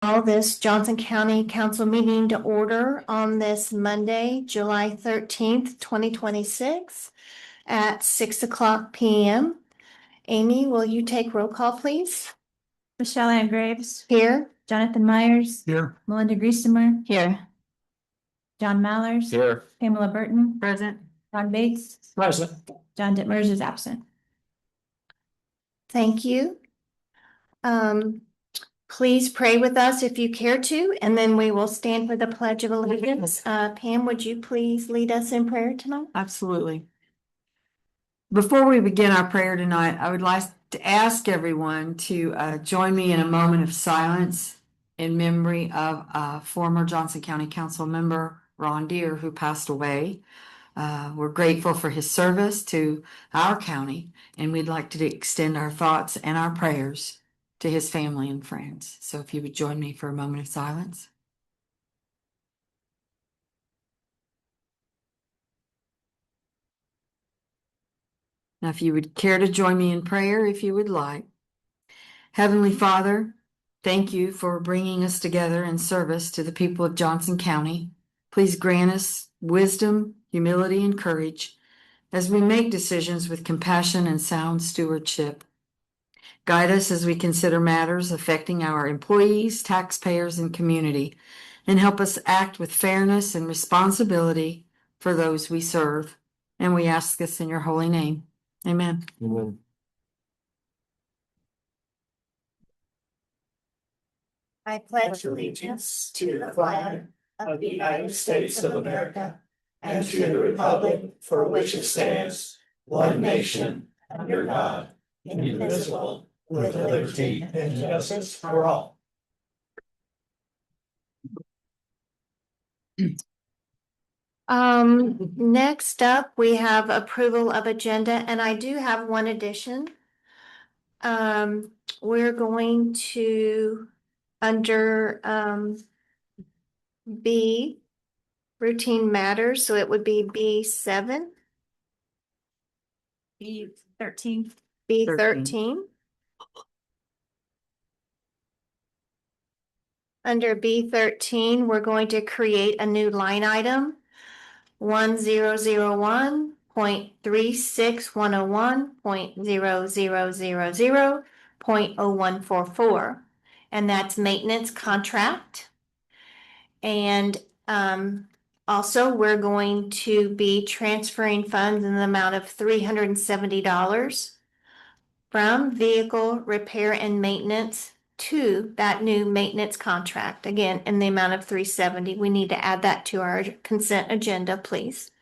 Call this Johnson County Council meeting to order on this Monday, July 13th, 2026 at 6:00 p.m. Amy, will you take roll call, please? Michelle Ann Graves. Here. Jonathan Myers. Here. Melinda Griesemer. Here. John Mallers. Here. Pamela Burton. Present. Ron Bates. Present. John Dittmers is absent. Thank you. Please pray with us if you care to, and then we will stand for the Pledge of Allegiance. Pam, would you please lead us in prayer tonight? Absolutely. Before we begin our prayer tonight, I would like to ask everyone to join me in a moment of silence in memory of former Johnson County Council member Ron Deere, who passed away. We're grateful for his service to our county, and we'd like to extend our thoughts and our prayers to his family and friends. So if you would join me for a moment of silence. Now, if you would care to join me in prayer, if you would like. Heavenly Father, thank you for bringing us together in service to the people of Johnson County. Please grant us wisdom, humility, and courage as we make decisions with compassion and sound stewardship. Guide us as we consider matters affecting our employees, taxpayers, and community, and help us act with fairness and responsibility for those we serve. And we ask this in your holy name. Amen. Amen. I pledge allegiance to the flag of the United States of America and to the republic for which it stands, one nation, under God, indivisible, with liberty and justice for all. Next up, we have approval of agenda, and I do have one addition. We're going to, under B, routine matters, so it would be B7. B13. B13. Under B13, we're going to create a new line item, 1001.36101.0000.0144, and that's maintenance contract. And also, we're going to be transferring funds in the amount of $370 from vehicle repair and maintenance to that new maintenance contract, again, in the amount of $370. We need to add that to our consent agenda, please.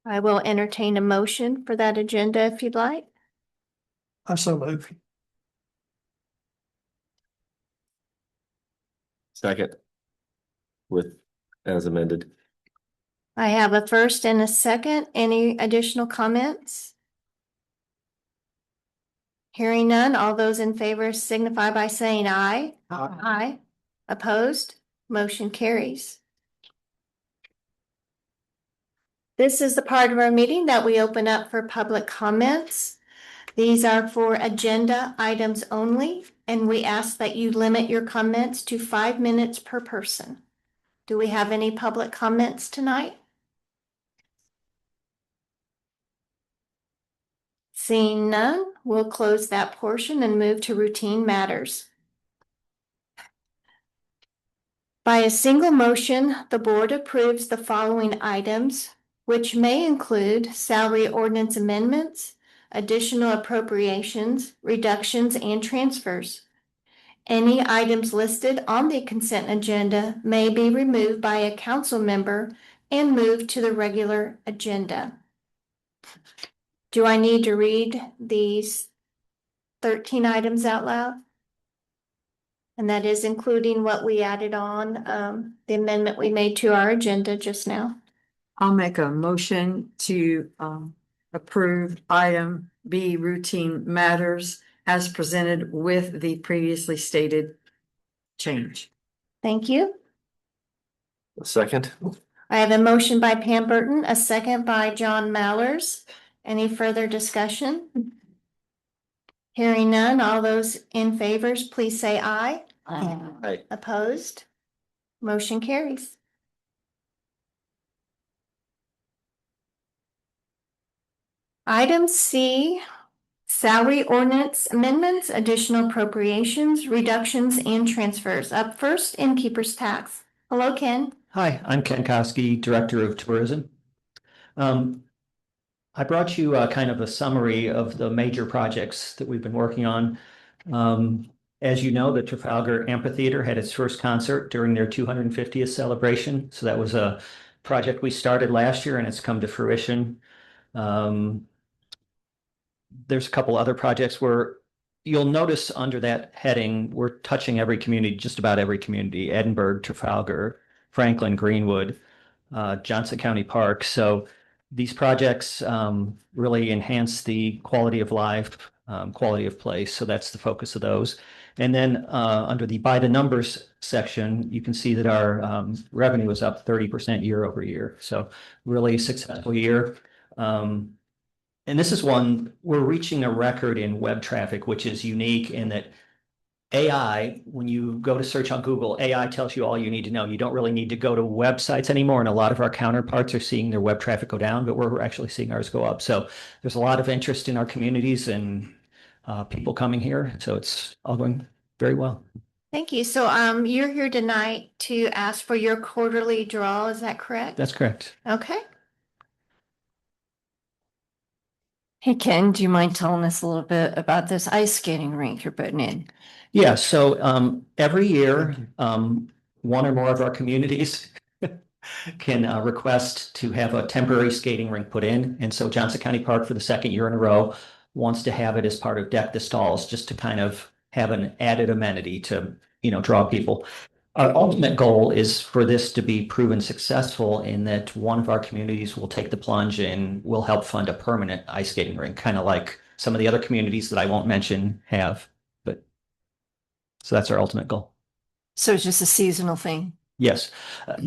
I will entertain a motion for that agenda if you'd like. I so move. Second. With, as amended. I have a first and a second. Any additional comments? Hearing none, all those in favor signify by saying aye. Aye. Opposed? Motion carries. This is the part of our meeting that we open up for public comments. These are for agenda items only, and we ask that you limit your comments to 5 minutes per person. Do we have any public comments tonight? Seeing none, we'll close that portion and move to routine matters. By a single motion, the board approves the following items, which may include salary ordinance amendments, additional appropriations, reductions, and transfers. Any items listed on the consent agenda may be removed by a council member and moved to the regular agenda. Do I need to read these 13 items out loud? And that is including what we added on, the amendment we made to our agenda just now. I'll make a motion to approve item B, routine matters, as presented with the previously stated change. Thank you. Second. I have a motion by Pam Burton, a second by John Mallers. Any further discussion? Hearing none, all those in favors, please say aye. Aye. Opposed? Motion carries. Item C, salary ordinance amendments, additional appropriations, reductions, and transfers. Up first, innkeeper's tax. Hello, Ken. Hi, I'm Ken Koski, Director of Tourism. I brought you kind of a summary of the major projects that we've been working on. As you know, the Trafalgar Amphitheater had its first concert during their 250th celebration. So that was a project we started last year and it's come to fruition. There's a couple other projects where you'll notice under that heading, we're touching every community, just about every community, Edinburgh, Trafalgar, Franklin, Greenwood, Johnson County Park. So these projects really enhance the quality of life, quality of place. So that's the focus of those. And then under the by the numbers section, you can see that our revenue is up 30% year over year. So really successful year. And this is one, we're reaching a record in web traffic, which is unique in that AI, when you go to search on Google, AI tells you all you need to know. You don't really need to go to websites anymore. And a lot of our counterparts are seeing their web traffic go down, but we're actually seeing ours go up. So there's a lot of interest in our communities and people coming here. So it's all going very well. Thank you. So you're here tonight to ask for your quarterly draw, is that correct? That's correct. Okay. Hey Ken, do you mind telling us a little bit about this ice skating rink you're putting in? Yeah, so every year, one or more of our communities can request to have a temporary skating rink put in. And so Johnson County Park for the second year in a row wants to have it as part of Deck the Stalls, just to kind of have an added amenity to, draw people. Our ultimate goal is for this to be proven successful in that one of our communities will take the plunge and will help fund a permanent ice skating rink, kind of like some of the other communities that I won't mention have. But so that's our ultimate goal. So it's just a seasonal thing? Yes.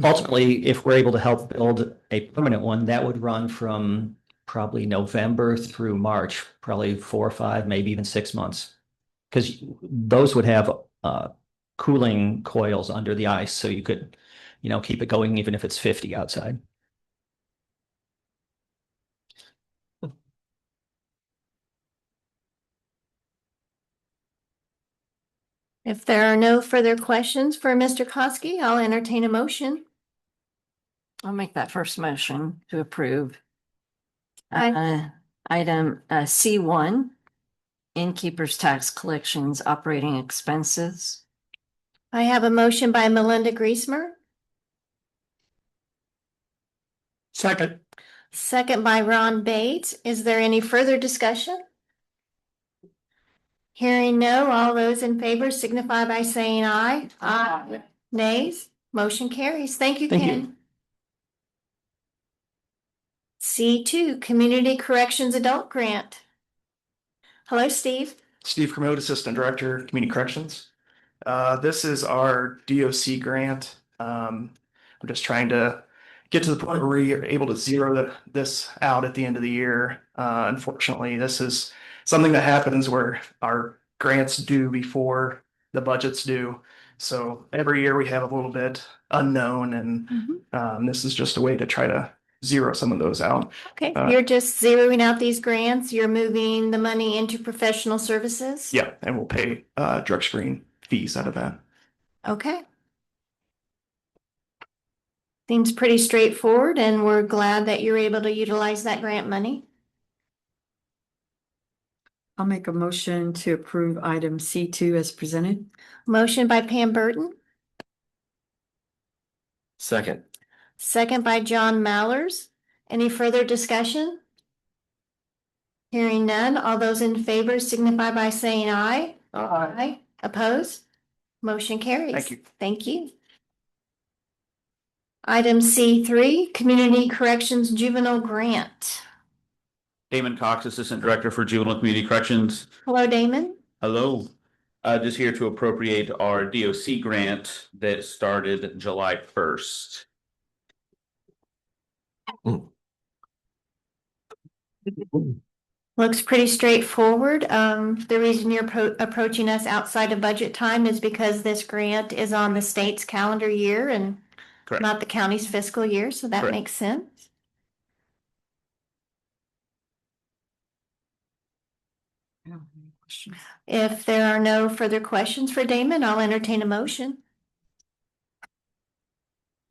Ultimately, if we're able to help build a permanent one, that would run from probably November through March, probably 4 or 5, maybe even 6 months. Because those would have cooling coils under the ice, so you could, keep it going even if it's 50 outside. If there are no further questions for Mr. Koski, I'll entertain a motion. I'll make that first motion to approve. Aye. Item C1, innkeeper's tax collections operating expenses. I have a motion by Melinda Griesmer, Second. second by Ron Bates. Is there any further discussion? Hearing no, all those in favor signify by saying aye. Aye. Nays? Motion carries. Thank you, Thank you. Ken. C2, Community Corrections Adult Grant. Hello, Steve. Steve Kermode, Assistant Director, Community Corrections. This is our DOC grant. I'm just trying to get to the point where we are able to zero this out at the end of the year. Unfortunately, this is something that happens where our grants due before the budget's due. So every year we have a little bit unknown, and this is just a way to try to zero some of those out. Okay, you're just zeroing out these grants. You're moving the money into professional services? Yeah, and we'll pay drug screen fees out of that. Okay. Seems pretty straightforward, and we're glad that you're able to utilize that grant money. I'll make a motion to approve item C2 as presented. Motion by Pam Burton, Second. second by John Mallers. Any further discussion? Hearing none, all those in favor signify by saying aye. Aye. Opposed? Motion carries. Thank you. Thank you. Item C3, Community Corrections Juvenile Grant. Damon Cox, Assistant Director for Juvenile Community Corrections. Hello, Damon. Hello. Just here to appropriate our DOC grant that started July 1st. Looks pretty straightforward. The reason you're approaching us outside of budget time is because this grant is on the state's calendar year and Correct. not the county's fiscal year, so that Correct. makes sense. If there are no further questions for Damon, I'll entertain a motion.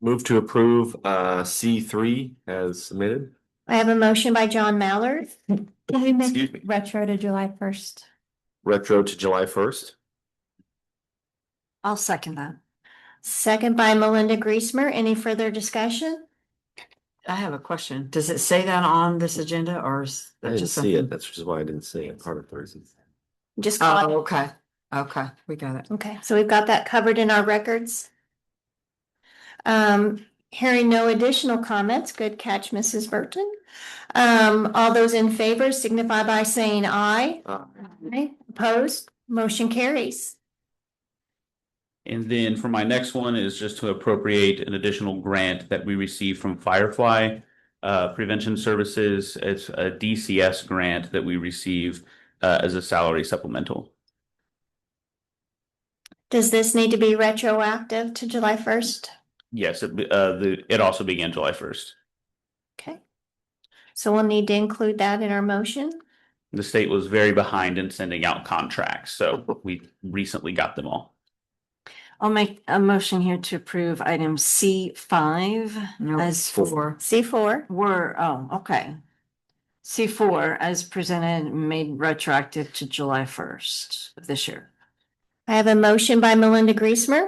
Move to approve C3 as submitted. I have a motion by John Mallard, Can we Excuse me. make retro to July 1st? Retro to July 1st. I'll second that. second by Melinda Griesmer. Any further discussion? I have a question. Does it say that on this agenda or is I that didn't just see something? it. That's just why I didn't see it. Part of the reason. Just Oh, call it. okay. Okay, we got it. Okay, so we've got that covered in our records. Hearing no additional comments, good catch, Mrs. Burton. All those in favor signify by saying aye. Aye. Opposed, motion carries. And then for my next one is just to appropriate an additional grant that we received from Firefly Prevention Services. It's a DCS grant that we received as a salary supplemental. Does this need to be retroactive to July 1st? Yes, it also began July 1st. Okay. So we'll need to include that in our motion. The state was very behind in sending out contracts, so we recently got them all. I'll make a motion here to approve item C5 No, as four. for, C4. okay. C4 as presented, and made retroactive to July 1st of this year. I have a motion by Melinda Griesmer,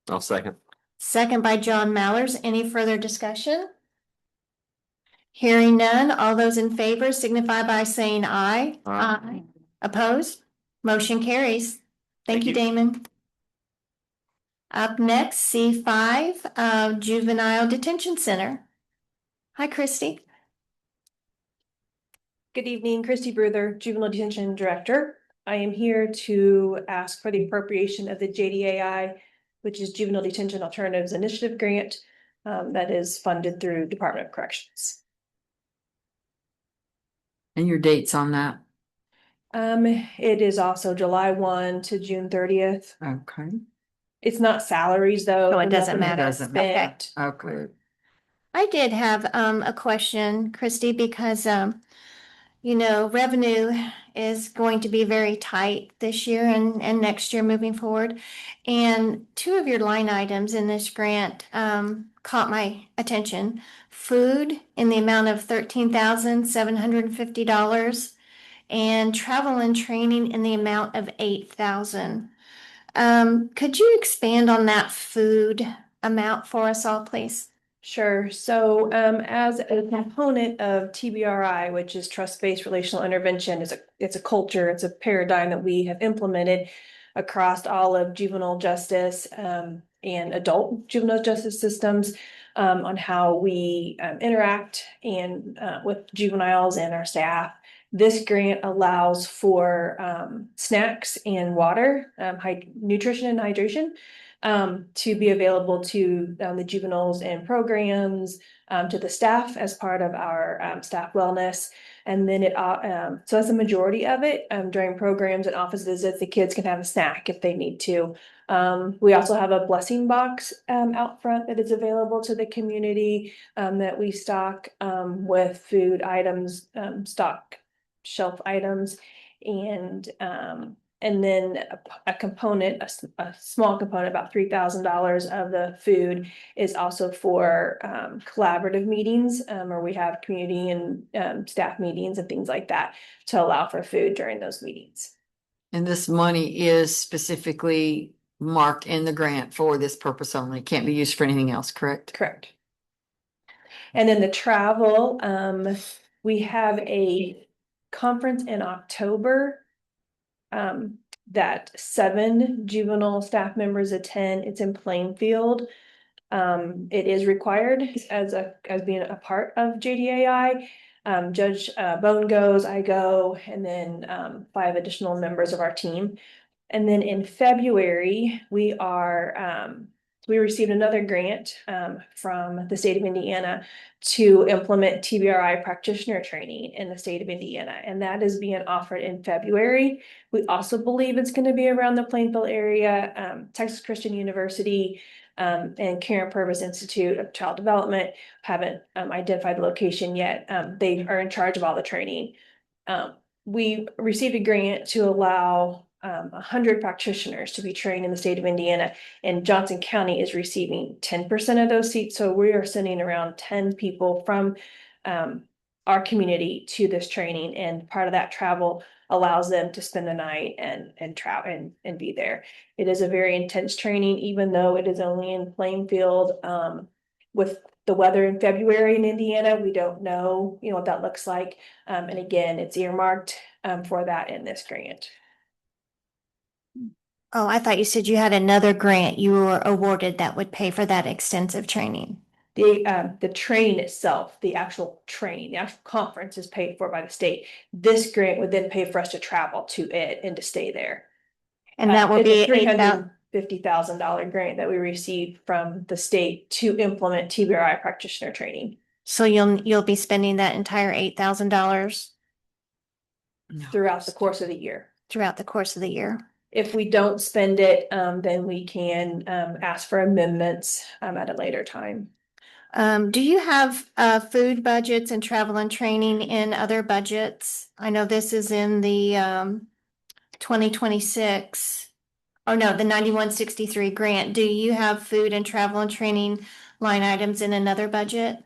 I'll second. second by John Mallers. Any further discussion? Hearing none, all those in favor signify by saying aye. Aye. Opposed? Motion carries. Thank you, Damon. Up next, C5, Juvenile Detention Center. Hi, Christy. Good evening, Christy Bruther, Juvenile Detention Director. I am here to ask for the appropriation of the JDAI, which is Juvenile Detention Alternatives Initiative Grant, that is funded through Department of Corrections. and your dates on that? It is also July 1 to June 30th. Okay, It's not salaries, though. So it doesn't Nothing matter. Doesn't spent. okay. I did have a question, Christy, because revenue is going to be very tight this year and next year moving forward. And two of your line items in this grant caught my attention. Food in the amount of $13,750 and travel and training in the amount of $8,000. Could you expand on that food amount for us all, please? Sure. So, as a component of TBRI, which is trust-based relational intervention, it's a culture, it's a paradigm that we have implemented across all of juvenile justice, and adult juvenile justice systems, on how we interact and with juveniles and our staff. This grant allows for snacks and water, nutrition and hydration, to be available to the juveniles and programs, to the staff as part of our staff wellness. And then so that's the majority of it. During programs and office visits, the kids can have a snack if they need to. We also have a blessing box out front that is available to the community, that we stock with food items, stock shelf items, and then a component, a small component, about $3,000 of the food is also for collaborative meetings, where we have community and staff meetings and things like that to allow for food during those meetings. And this money is specifically marked in the grant for this purpose only. It can't be used for anything else, correct? Correct. And then the travel, we have a conference in October that 7 juvenile staff members attend. It's in Plainfield. It is required as being a part of JDAI. Judge Bone goes, I go, and then 5 additional members of our team. And then in February, we are we received another grant from the state of Indiana to implement TBRI practitioner training in the state of Indiana, and that is being offered in February. We also believe it's going to be around the Plainfield area. Texas Christian University and Karen Purvis Institute of Child Development haven't identified the location yet. They are in charge of all the training. We received a grant to allow 100 practitioners to be trained in the state of Indiana, and Johnson County is receiving 10% of those seats. So we are sending around 10 people from our community to this training, and part of that travel allows them to spend the night and travel and be there. It is a very intense training, even though it is only in Plainfield. With the weather in February in Indiana, we don't know, what that looks like. And again, it's earmarked for that in this grant. Oh, I thought you said you had another grant you were awarded that would pay for that extensive training. The train itself, the actual conference is paid for by the state. This grant would then pay for us to travel to it and to stay there. And that will be $350,000 grant that we received from the state to implement TBRI practitioner training. So you'll be spending that entire $8,000 throughout the course of the year. throughout the course of the year. If we don't spend it, then we can ask for amendments at a later time. Do you have food budgets and travel and training in other budgets? I know this is in the 2026, or no, the 9163 grant. Do you have food and travel and training line items in another budget?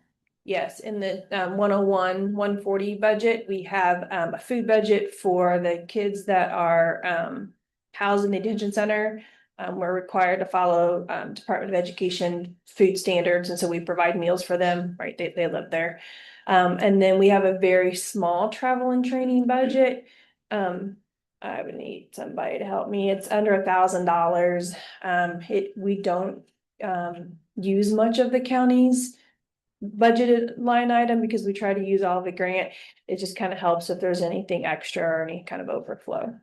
Yes, in the 101, 140 budget, we have a food budget for the kids that are housed in the detention center. We're required to follow Department of Education food standards, and so we provide meals for them, right? They live there. And then we have a very small travel and training budget. I would need somebody to help me. It's under $1,000. We don't use much of the county's budgeted line item because we try to use all of the grant. It just kind of helps if there's anything extra or any kind of overflow.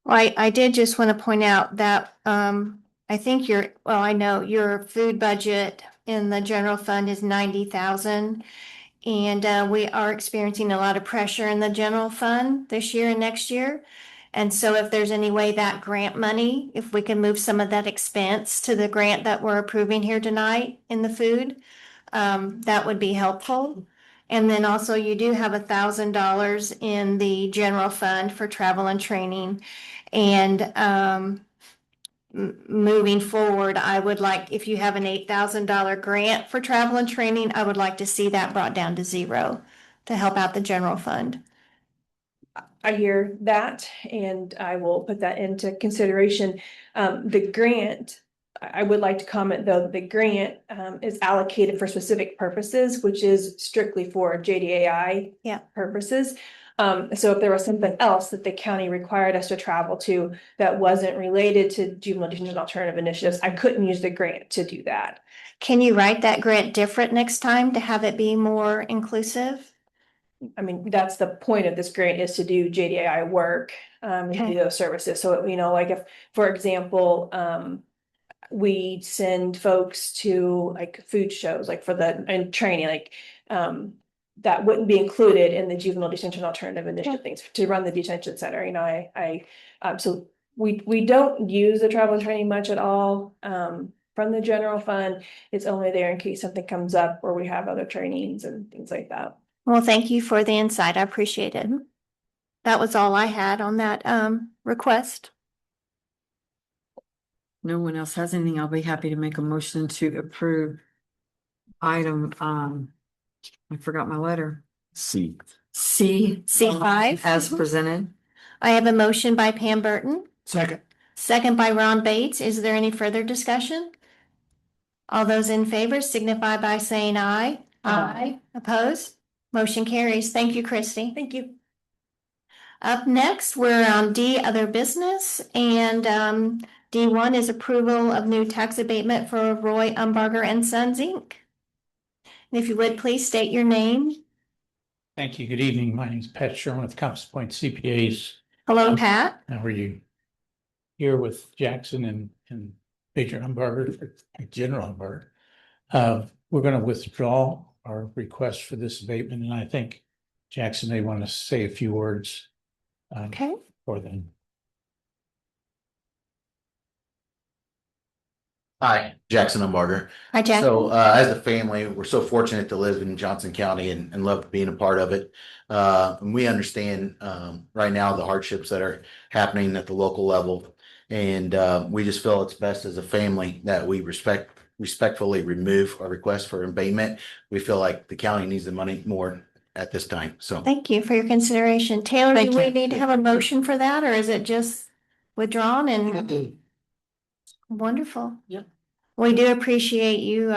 Well, I did just want to point out that I think I know your food budget in the general fund is 90,000. And we are experiencing a lot of pressure in the general fund this year and next year. And so if there's any way that grant money, if we can move some of that expense to the grant that we're approving here tonight in the food, that would be helpful. And then also you do have $1,000 in the general fund for travel and training. And moving forward, I would like, if you have an $8,000 grant for travel and training, I would like to see that brought down to zero to help out the general fund. I hear that, and I will put that into consideration. The grant, I would like to comment though, the grant is allocated for specific purposes, which is strictly for JDAI purposes. So if there was something else that the county required us to travel to that wasn't related to juvenile detention alternative initiatives, I couldn't use the grant to do that. Can you write that grant different next time to have it be more inclusive? I mean, that's the point of this grant, is to do JDAI work, and do those services. So, like if, for example, we send folks to like food shows, like and training, like, that wouldn't be included in the juvenile detention alternative initiative things to run the detention center. So we don't use the travel and training much at all, from the general fund. It's only there in case something comes up or we have other trainings and things like that. Well, thank you for the insight. I appreciate it. That was all I had on that request. No one else has anything. I'll be happy to make a motion to approve item, I forgot my letter. C. C5. As presented. I have a motion by Pam Burton, Second. second by Ron Bates. Is there any further discussion? All those in favor signify by saying aye. Aye. Opposed? Motion carries. Thank you, Christy. Thank you. Up next, we're on D, other business, and D1 is approval of new tax abatement for Roy Umbarger and Sons, Inc. And if you would, please state your name. Thank you. Good evening. My name is Pat Sherman with Compass Point CPAs. Hello, Pat. How are you? Here with Jackson and Major Umberger, General Umberger. We're going to withdraw our request for this abatement, and I think Jackson may want to say a few words. Okay. For them. Hi, Jackson Umbarger. Hi, Jack. So, as a family, we're so fortunate to live in Johnson County and love being a part of it. And we understand, right now the hardships that are happening at the local level. And, we just feel it's best as a family that we respectfully remove our request for abatement. We feel like the county needs the money more at this time, so. Thank you for your consideration. Taylor, Thank do we you. need to have a motion for that, or is it just withdrawn and wonderful? Yep. We do appreciate you,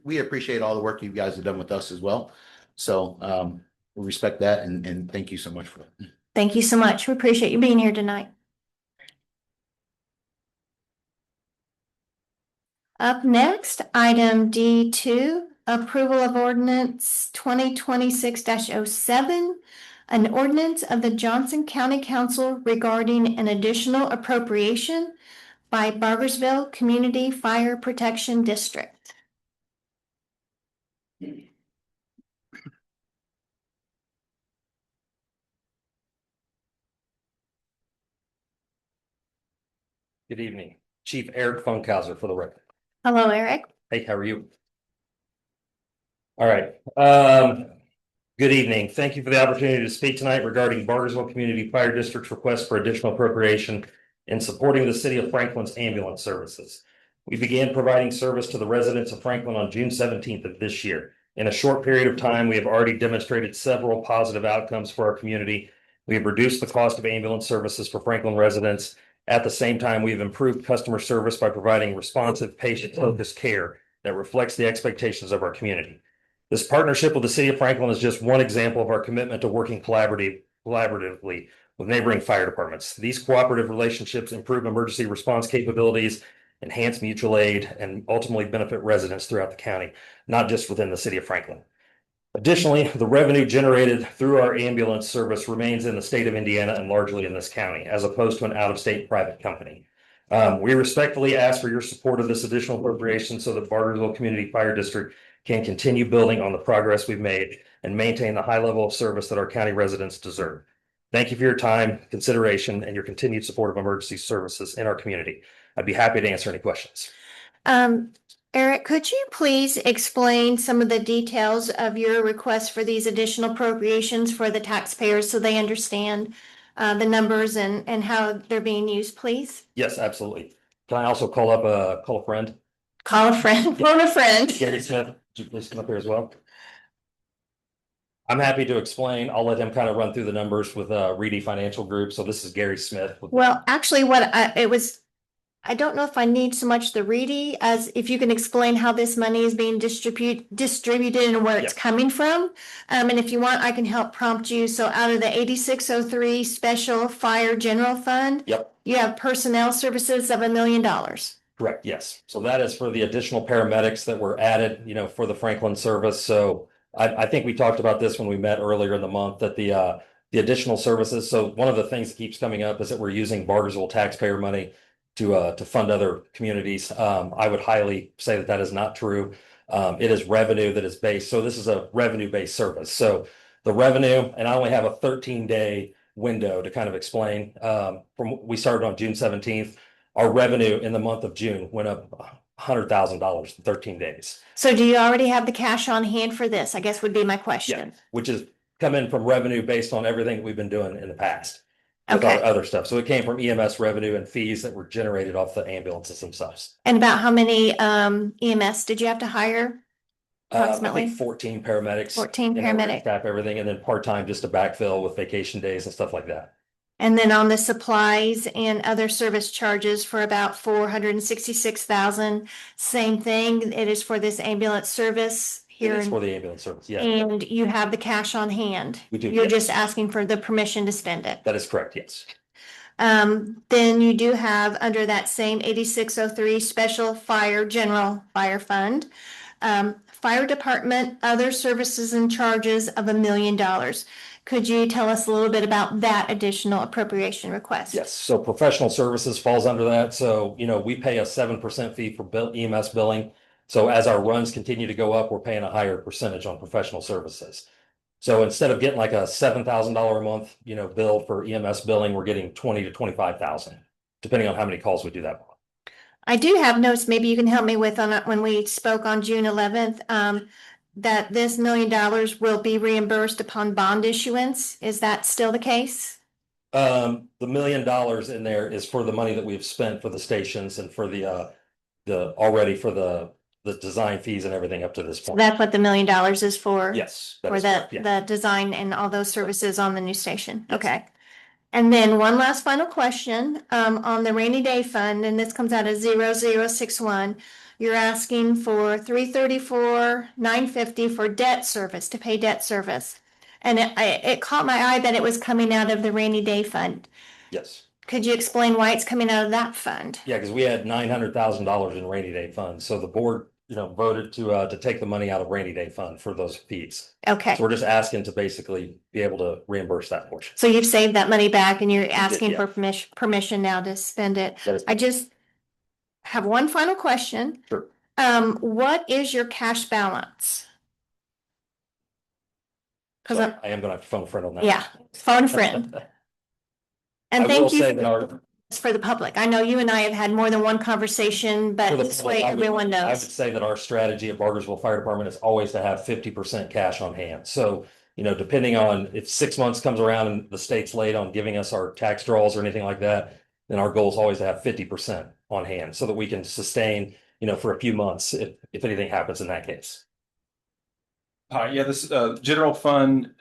We appreciate all the work you guys have done with us as well. So, we respect that and thank you so much for it. thank you so much. We appreciate you being here tonight. Up next, item D2, approval of ordinance 2026-07, an ordinance of the Johnson County Council regarding an additional appropriation by Bargersville Community Fire Protection District. Good evening, Chief Eric Funkhauser for the record. Hello, Eric. Hey, how are you? All right. Good evening. Thank you for the opportunity to speak tonight regarding Bargersville Community Fire District's request for additional appropriation in supporting the city of Franklin's ambulance services. We began providing service to the residents of Franklin on June 17th of this year. In a short period of time, we have already demonstrated several positive outcomes for our community. We have reduced the cost of ambulance services for Franklin residents. At the same time, we've improved customer service by providing responsive, patient-focused care that reflects the expectations of our community. This partnership with the city of Franklin is just one example of our commitment to working collaboratively with neighboring fire departments. These cooperative relationships improve emergency response capabilities, enhance mutual aid, and ultimately benefit residents throughout the county, not just within the city of Franklin. Additionally, the revenue generated through our ambulance service remains in the state of Indiana and largely in this county, as opposed to an out-of-state private company. We respectfully ask for your support of this additional appropriation so that Bargersville Community Fire District can continue building on the progress we've made and maintain the high level of service that our county residents deserve. Thank you for your time, consideration, and your continued support of emergency services in our community. I'd be happy to answer any questions. Eric, could you please explain some of the details of your request for these additional appropriations for the taxpayers so they understand the numbers and how they're being used, please? Yes, absolutely. Can I also call a friend? Call a friend, phone a friend. Gary Smith, would you please come up here as well? I'm happy to explain. I'll let him kind of run through the numbers with Reedy Financial Group. So this is Gary Smith. Well, actually, I don't know if I need so much the Reedy as if you can explain how this money is being distributed and where it's coming from. And if you want, I can help prompt you. So out of the 8603 Special Fire General Fund, Yep. You have personnel services of $1 million. Correct, yes. So that is for the additional paramedics that were added, for the Franklin service. So I think we talked about this when we met earlier in the month, that the additional services. So one of the things that keeps coming up is that we're using Bargersville taxpayer money to fund other communities. I would highly say that is not true. It is revenue that is based. So this is a revenue-based service. So the revenue, and I only have a 13-day window to kind of explain. We started on June 17th. Our revenue in the month of June went up $100,000 in 13 days. So do you already have the cash on hand for this? I guess would be my question. Which is coming from revenue based on everything that we've been doing in the past. With our other stuff. So it came from EMS revenue and fees that were generated off the ambulances themselves. And about how many EMS did you have to hire? Approximately? I think 14 paramedics. 14 paramedics. Staff, everything, and then part-time just to backfill with vacation days and stuff like that. And then on the supplies and other service charges for about $466,000, same thing. It is for this ambulance service here. It is for the ambulance service, yeah. And you have the cash on hand. We do, You're yes. just asking for the permission to spend it. That is correct, yes. Then you do have under that same 8603 Special Fire General Fire Fund, fire department, other services and charges of $1 million. Could you tell us a little bit about that additional appropriation request? Yes, so professional services falls under that. So, we pay a 7% fee for EMS billing. So as our runs continue to go up, we're paying a higher percentage on professional services. So instead of getting like a $7,000 a month, bill for EMS billing, we're getting 20 to 25,000, depending on how many calls we do that month. I do have notes, maybe you can help me with on when we spoke on June 11th, that this $1 million will be reimbursed upon bond issuance. Is that still the case? The $1 million in there is for the money that we've spent for the stations and for the design fees and everything up to this point. That's what the $1 million is for? Yes. For the design and all those services on the new station? Okay. And then one last final question, on the rainy day fund, and this comes out of 0061. You're asking for $334,950 for debt service, to pay debt service. And it caught my eye that it was coming out of the rainy day fund. Yes. Could you explain why it's coming out of that fund? Yeah, because we had $900,000 in rainy day funds. So the board, voted to take the money out of rainy day fund for those fees. Okay, So we're just asking to basically be able to reimburse that portion. so you've saved that money back and you're asking yeah. for permission now to spend it. That is- I just have one final question. Sure. What is your cash balance? Cause So I am gonna have to phone a friend on that. yeah, phone a friend. And I will thank you say for that our, for the public. I know you and I have had more than one conversation, for but the this public, way I would- everyone I would knows. say that our strategy at Bargersville Fire Department is always to have 50% cash on hand. So, depending on if 6 months comes around and the state's late on giving us our tax draws or anything like that, then our goal is always to have 50% on hand so that we can sustain, for a few months if anything happens in that case. Yeah, this general fund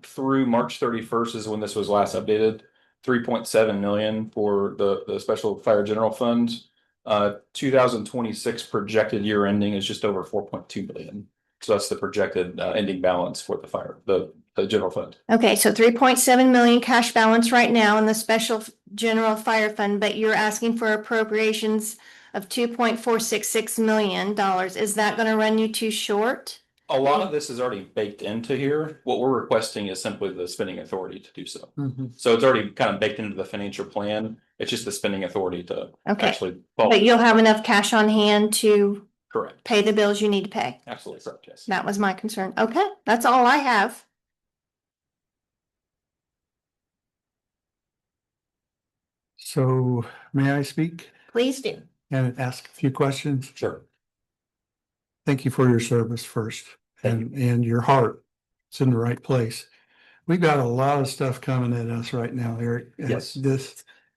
through March 31st is when this was last updated. 3.7 million for the special fire general fund. 2026 projected year ending is just over 4.2 million. So that's the projected ending balance for the general fund. Okay, so 3.7 million cash balance right now in the special general fire fund, but you're asking for appropriations of $2.466 million. Is that gonna run you too short? A lot of this is already baked into here. What we're requesting is simply the spending authority to do so. So it's already kind of baked into the financial plan. It's just the spending authority to Okay, actually follow. but you'll have enough cash on hand to Correct. pay the bills you need to pay. Absolutely correct, yes. That was my concern. Okay, that's all I have. So may I speak Please do. and ask a few questions? Sure. Thank you for your service first Thank and your heart. It's in the right place. We've got a lot of stuff coming at us right now, Eric. Yes.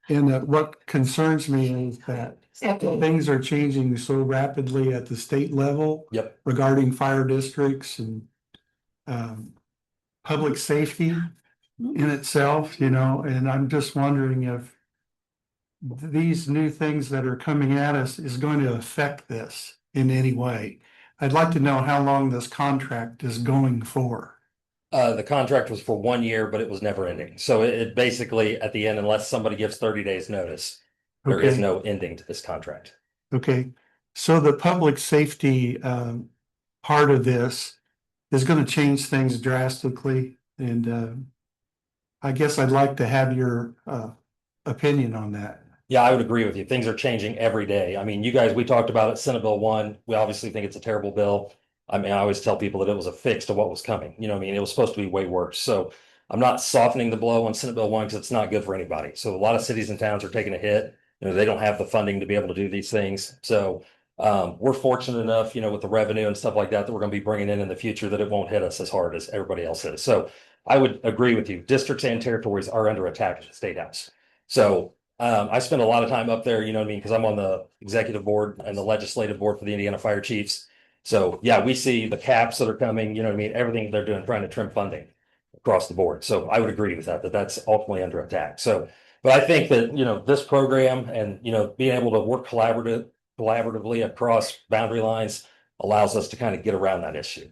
What concerns me is that things are changing so rapidly at the state level. Yep. Regarding fire districts and public safety in itself, and I'm just wondering if these new things that are coming at us is going to affect this in any way. I'd like to know how long this contract is going for. The contract was for 1 year, but it was never ending. So it basically, at the end, unless somebody gives 30 days notice, there is Okay. no ending to this contract. Okay, so the public safety part of this is gonna change things drastically, and I guess I'd like to have your opinion on that. Yeah, I would agree with you. Things are changing every day. I mean, you guys, we talked about it, Senate Bill 1. We obviously think it's a terrible bill. I mean, I always tell people that it was a fix to what was coming. You know what I mean? It was supposed to be way worse. So I'm not softening the blow on Senate Bill 1 because it's not good for anybody. So a lot of cities and towns are taking a hit. They don't have the funding to be able to do these things. So we're fortunate enough, with the revenue and stuff like that, that we're going to be bringing in the future, that it won't hit us as hard as everybody else is. So I would agree with you. Districts and territories are under attack at the State House. So I spend a lot of time up there, you know what I mean? Because I'm on the executive board and the legislative board for the Indiana Fire Chiefs. So yeah, we see the caps that are coming, you know what I mean? Everything they're doing, trying to trim funding across the board. So I would agree with that that's ultimately under attack. So, but I think that, this program and, being able to work collaboratively across boundary lines allows us to kind of get around that issue.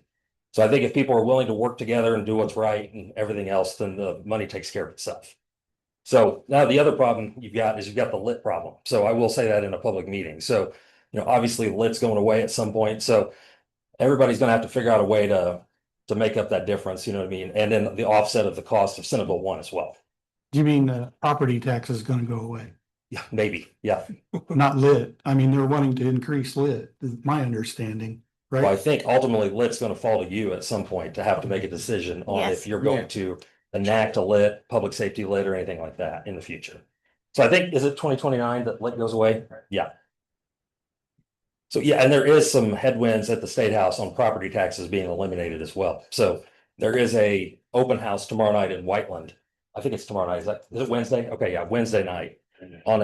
So I think if people are willing to work together and do what's right and everything else, then the money takes care of itself. So now the other problem you've got the lit problem. So I will say that in a public meeting. So, obviously lit's going away at some point. So everybody's going to have to figure out a way to to make up that difference, you know what I mean? And then the offset of the cost of Centerville one as well. Do you mean the property tax is gonna go away? Yeah, maybe, yeah. Not lit. I mean, they're wanting to increase lit, is my understanding, Well, I right? think ultimately lit's gonna fall to you at some point to have to make a decision on Yes. if you're going to enact a lit, public safety lit or anything like that in the future. So I think, is it 2029 that lit goes away? Yeah. So yeah, and there is some headwinds at the State House on property taxes being eliminated as well. So there is a open house tomorrow night in Whiteland. I think it's tomorrow night. Is it Wednesday? Okay, yeah, Wednesday night on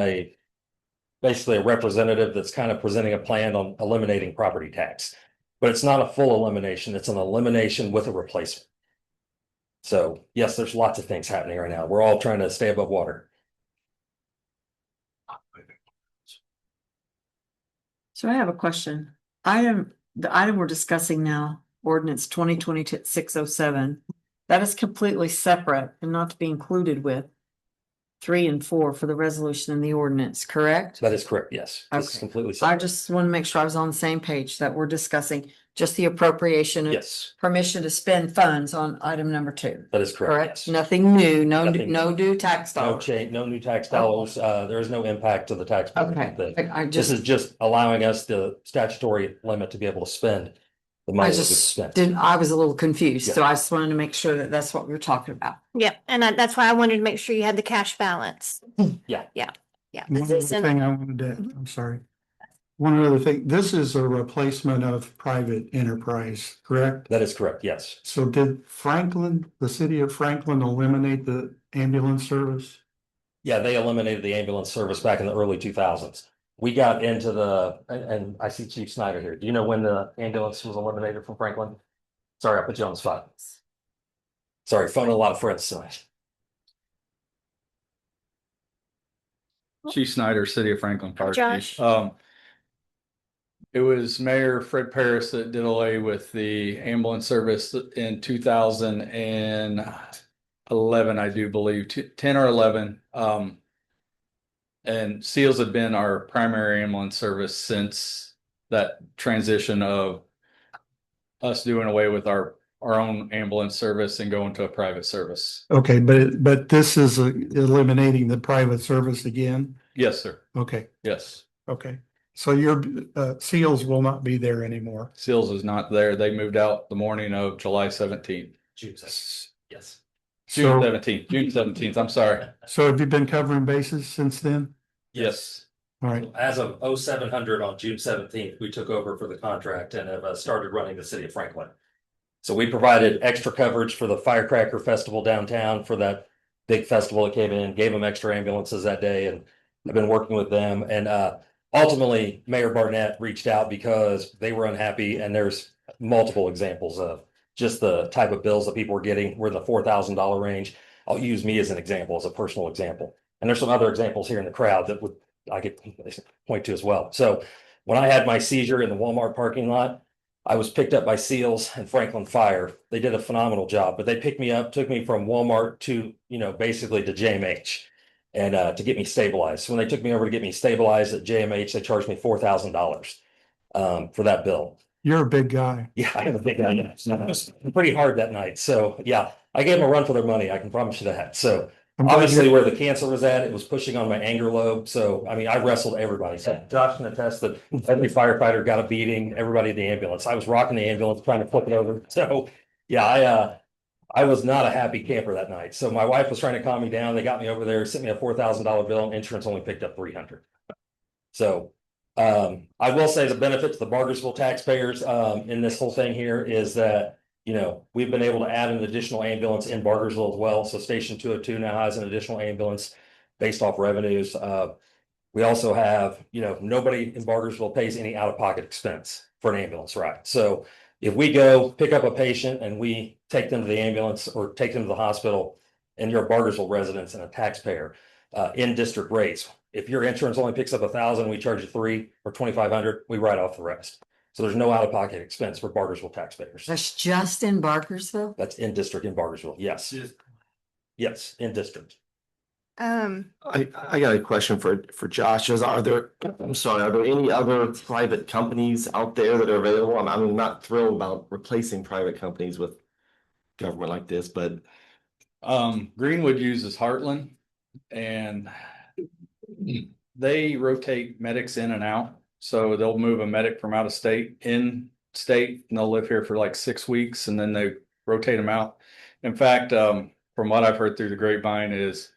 basically a representative that's kind of presenting a plan on eliminating property tax. But it's not a full elimination. It's an elimination with a replacement. So yes, there's lots of things happening right now. We're all trying to stay above water. So I have a question. The item we're discussing now, ordinance 2020-607, that is completely separate and not to be included with 3 and 4 for the resolution in the ordinance, correct? That is correct, yes. It's Okay. completely I separate. just want to make sure I was on the same page that we're discussing just the appropriation of Yes, permission to spend funds on item number 2. that is correct. Correct? Yes. No Nothing no new. new tax No dollars. change, no new tax dollars. There is no impact to the tax. Okay, I This is just allowing us the statutory limit to be able to spend the I money that we've just spent. didn't, I was a little confused, Yeah. so I just wanted to make sure that that's what we were talking about. Yep, and that's why I wanted to make sure you had the cash balance. Yeah. Yeah. One other thing I wanted to, I'm sorry. One other thing, this is a replacement of private enterprise, correct? That is correct, yes. So did Franklin, the city of Franklin eliminate the ambulance service? Yeah, they eliminated the ambulance service back in the early 2000s. We got into and I see Chief Snyder here. Do you know when the ambulance was eliminated from Franklin? Sorry, I put you on the spot. Sorry, phoning a lot of friends tonight. Chief Snyder, City of Franklin Fire Josh? Chief. It was Mayor Fred Paris that did away with the ambulance service in 2011, I do believe, 10 or 11. And SEALs had been our primary ambulance service since that transition of us doing away with our own ambulance service and going to a private service. Okay, but this is eliminating the private service again? Yes, sir. Okay, Yes. okay. So your SEALs will not be there anymore. SEALs is not there. They moved out the morning of July 17th. June 7th. Yes. June So- 17th, June 17th. I'm sorry. So have you been covering bases since then? Yes. All right, As of 0700 on June 17th, we took over for the contract and have started running the city of Franklin. So we provided extra coverage for the Firecracker Festival downtown for that big festival that came in, gave them extra ambulances that day, and I've been working with them. And ultimately, Mayor Barnett reached out because they were unhappy, and there's multiple examples of just the type of bills that people were getting. We're in the $4,000 range. I'll use me as an example, as a personal example. And there's some other examples here in the crowd that I could point to as well. So when I had my seizure in the Walmart parking lot, I was picked up by SEALs and Franklin Fire. They did a phenomenal job, but they picked me up, took me from Walmart to, basically to JMH and to get me stabilized. So when they took me over to get me stabilized at JMH, they charged me $4,000 for that bill. you're a big guy. Yeah, I am a big guy. It was pretty hard that night. So yeah, I gave them a run for their money. I can promise you that. So I'm glad obviously, you're- where the cancer was at, it was pushing on my anger lobe. So, I mean, I wrestled everybody. So Josh can attest that every firefighter got a beating, everybody in the ambulance. I was rocking the ambulance, trying to flip it over. So, yeah, I was not a happy camper that night. So my wife was trying to calm me down. They got me over there, sent me a $4,000 bill, and insurance only picked up $300. So, I will say the benefit to the Bargersville taxpayers, in this whole thing here is that we've been able to add an additional ambulance in Bargersville as well. So Station 202 now has an additional ambulance based off revenues. We also have, nobody in Bargersville pays any out-of-pocket expense for an ambulance ride. So if we go pick up a patient and we take them to the ambulance or take them to the hospital and you're a Bargersville resident and a taxpayer, in district rates, if your insurance only picks up $1,000, we charge you $300 or $2,500, we write off the rest. So there's no out-of-pocket expense for Bargersville taxpayers. That's just in Barkersville? That's in district in Bargersville. Yes. Yes, in district. I got a question for Josh. Are there any other private companies out there that are available? I'm not thrilled about replacing private companies with government like this, but Greenwood uses Heartland and they rotate medics in and out. So they'll move a medic from out of state in state and they'll live here for like 6 weeks and then they rotate them out. In fact, from what I've heard through the grapevine is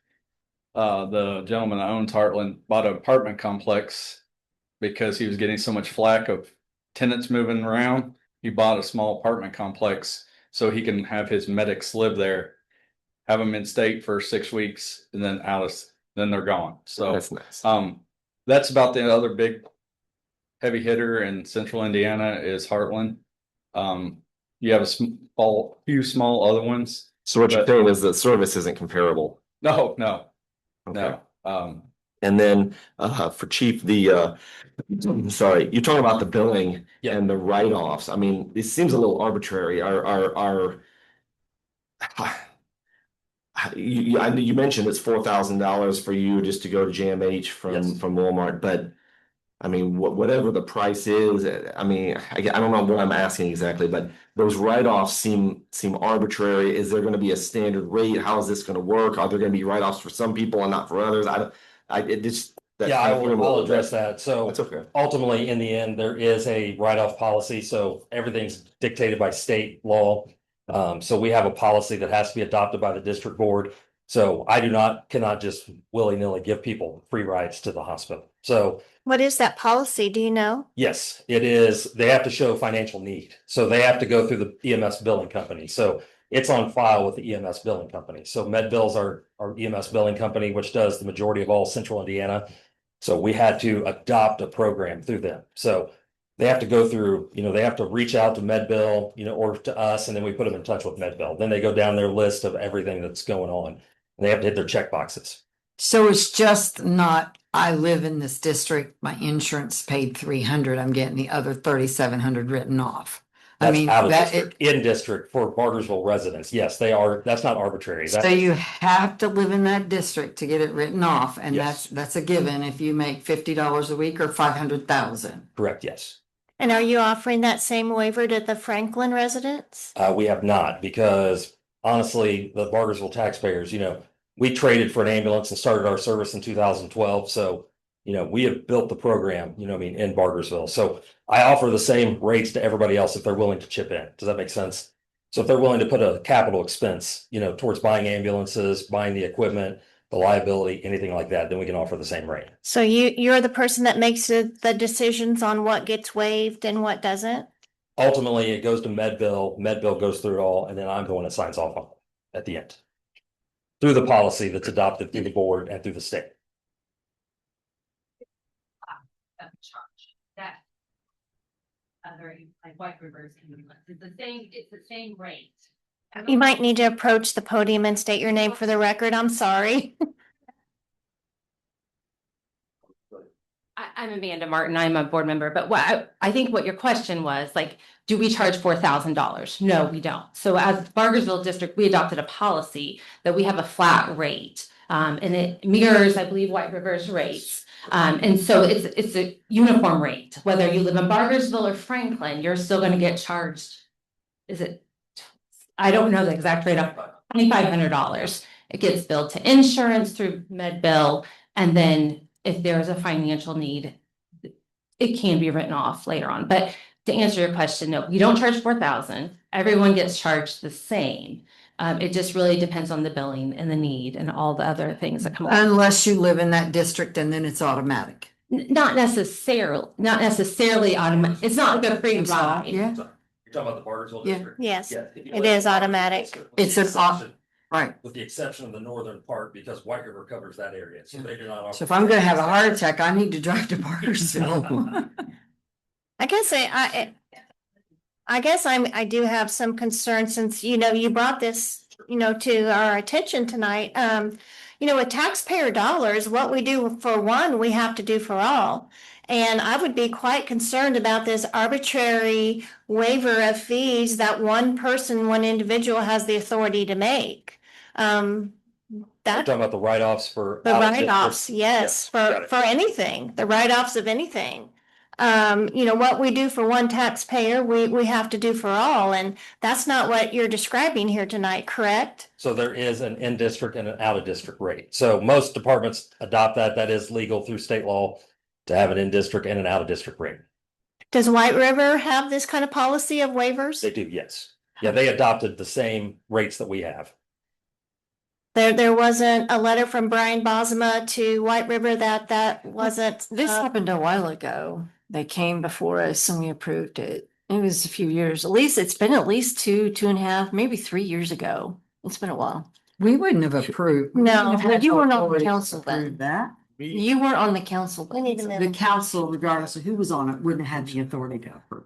the gentleman that owns Heartland bought an apartment complex because he was getting so much flack of tenants moving around. He bought a small apartment complex so he can have his medics live there, have them in state for 6 weeks and then then they're gone. So that's nice. That's about the other big heavy hitter in central Indiana is Heartland. You have a few small other ones. So what you're saying is that service isn't comparable. No. Okay. No. And then for Chief, sorry, you're talking about the billing and the write-offs. I mean, it seems a little arbitrary. You mentioned it's $4,000 for you just to go to JMH from Walmart, but I mean, whatever the price is, I mean, I don't know what I'm asking exactly, but those write-offs seem arbitrary. Is there going to be a standard rate? How is this going to work? Are there going to be write-offs for some people and not for others? I'll address that. So that's okay. Ultimately, in the end, there is a write-off policy. So everything's dictated by state law. So we have a policy that has to be adopted by the district board. So I cannot just willy-nilly give people free rides to the hospital. So what is that policy? Do you know? yes, it is. They have to show financial need. So they have to go through the EMS billing company. So it's on file with the EMS billing company. So MedBill's our EMS billing company, which does the majority of all central Indiana. So we had to adopt a program through them. So they have to go through, they have to reach out to MedBill, or to us, and then we put them in touch with MedBill. Then they go down their list of everything that's going on. And they have to hit their check boxes. So it's just not, I live in this district, my insurance paid 300, I'm getting the other 3,700 written off. That's out of district, in district for Bargersville residents. Yes, they are. That's not arbitrary. So you have to live in that district to get it written off, and Yes. that's a given if you make $50 a week or 500,000. Correct, yes. And are you offering that same waiver to the Franklin residents? We have not, because honestly, the Bargersville taxpayers, we traded for an ambulance and started our service in 2012. So, we have built the program, in Bargersville. So I offer the same rates to everybody else if they're willing to chip in. Does that make sense? So if they're willing to put a capital expense, towards buying ambulances, buying the equipment, the liability, anything like that, then we can offer the same rate. So you're the person that makes the decisions on what gets waived and what doesn't? Ultimately, it goes to MedBill. MedBill goes through it all, and then I'm the one that signs off on it at the end. Through the policy that's adopted through the board and through the state. That other like White Rivers, it's the same rate. You might need to approach the podium and state your name for the record. I'm sorry. I'm Amanda Martin. I'm a board member, but I think what your question was, like, do we charge $4,000? No, we don't. So as Bargersville District, we adopted a policy that we have a flat rate. And it mirrors, I believe, White River's rates. And so it's a uniform rate. Whether you live in Bargersville or Franklin, you're still going to get charged. I don't know the exact rate of $2,500. It gets billed to insurance through MedBill, and then if there's a financial need, it can be written off later on. But to answer your question, no, we don't charge $4,000. Everyone gets charged the same. It just really depends on the billing and the need and all the other things that come along. Unless you live in that district and then it's automatic. Not necessarily automatic. It's not like a free ride. Yeah. You're talking about the Bargersville Yeah. district? Yes, Yeah. it is automatic. It's an right. With the exception of the northern part, because White River covers that area, so they do not. So if I'm gonna have a heart attack, I need to drive to Bargersville. I guess I do have some concern since, you brought this, to our attention tonight. With taxpayer dollars, what we do for one, we have to do for all. And I would be quite concerned about this arbitrary waiver of fees that one individual has the authority to make. You're talking about the write-offs for. The write-offs, yes, got it. for anything, the write-offs of anything. what we do for one taxpayer, we have to do for all, and that's not what you're describing here tonight, correct? So there is an in-district and an out-of-district rate. So most departments adopt that. That is legal through state law to have an in-district and an out-of-district rate. Does White River have this kind of policy of waivers? They do, yes. Yeah, they adopted the same rates that we have. There wasn't a letter from Brian Bosma to White River that wasn't. This happened a while ago. They came before us and we approved it. It was a few years, at least it's been at least 2.5, maybe 3 years ago. It's been a while. We wouldn't have approved. No, You weren't on the council then. That. You weren't on the council. The council, regardless of who was on it, wouldn't have had the authority to approve.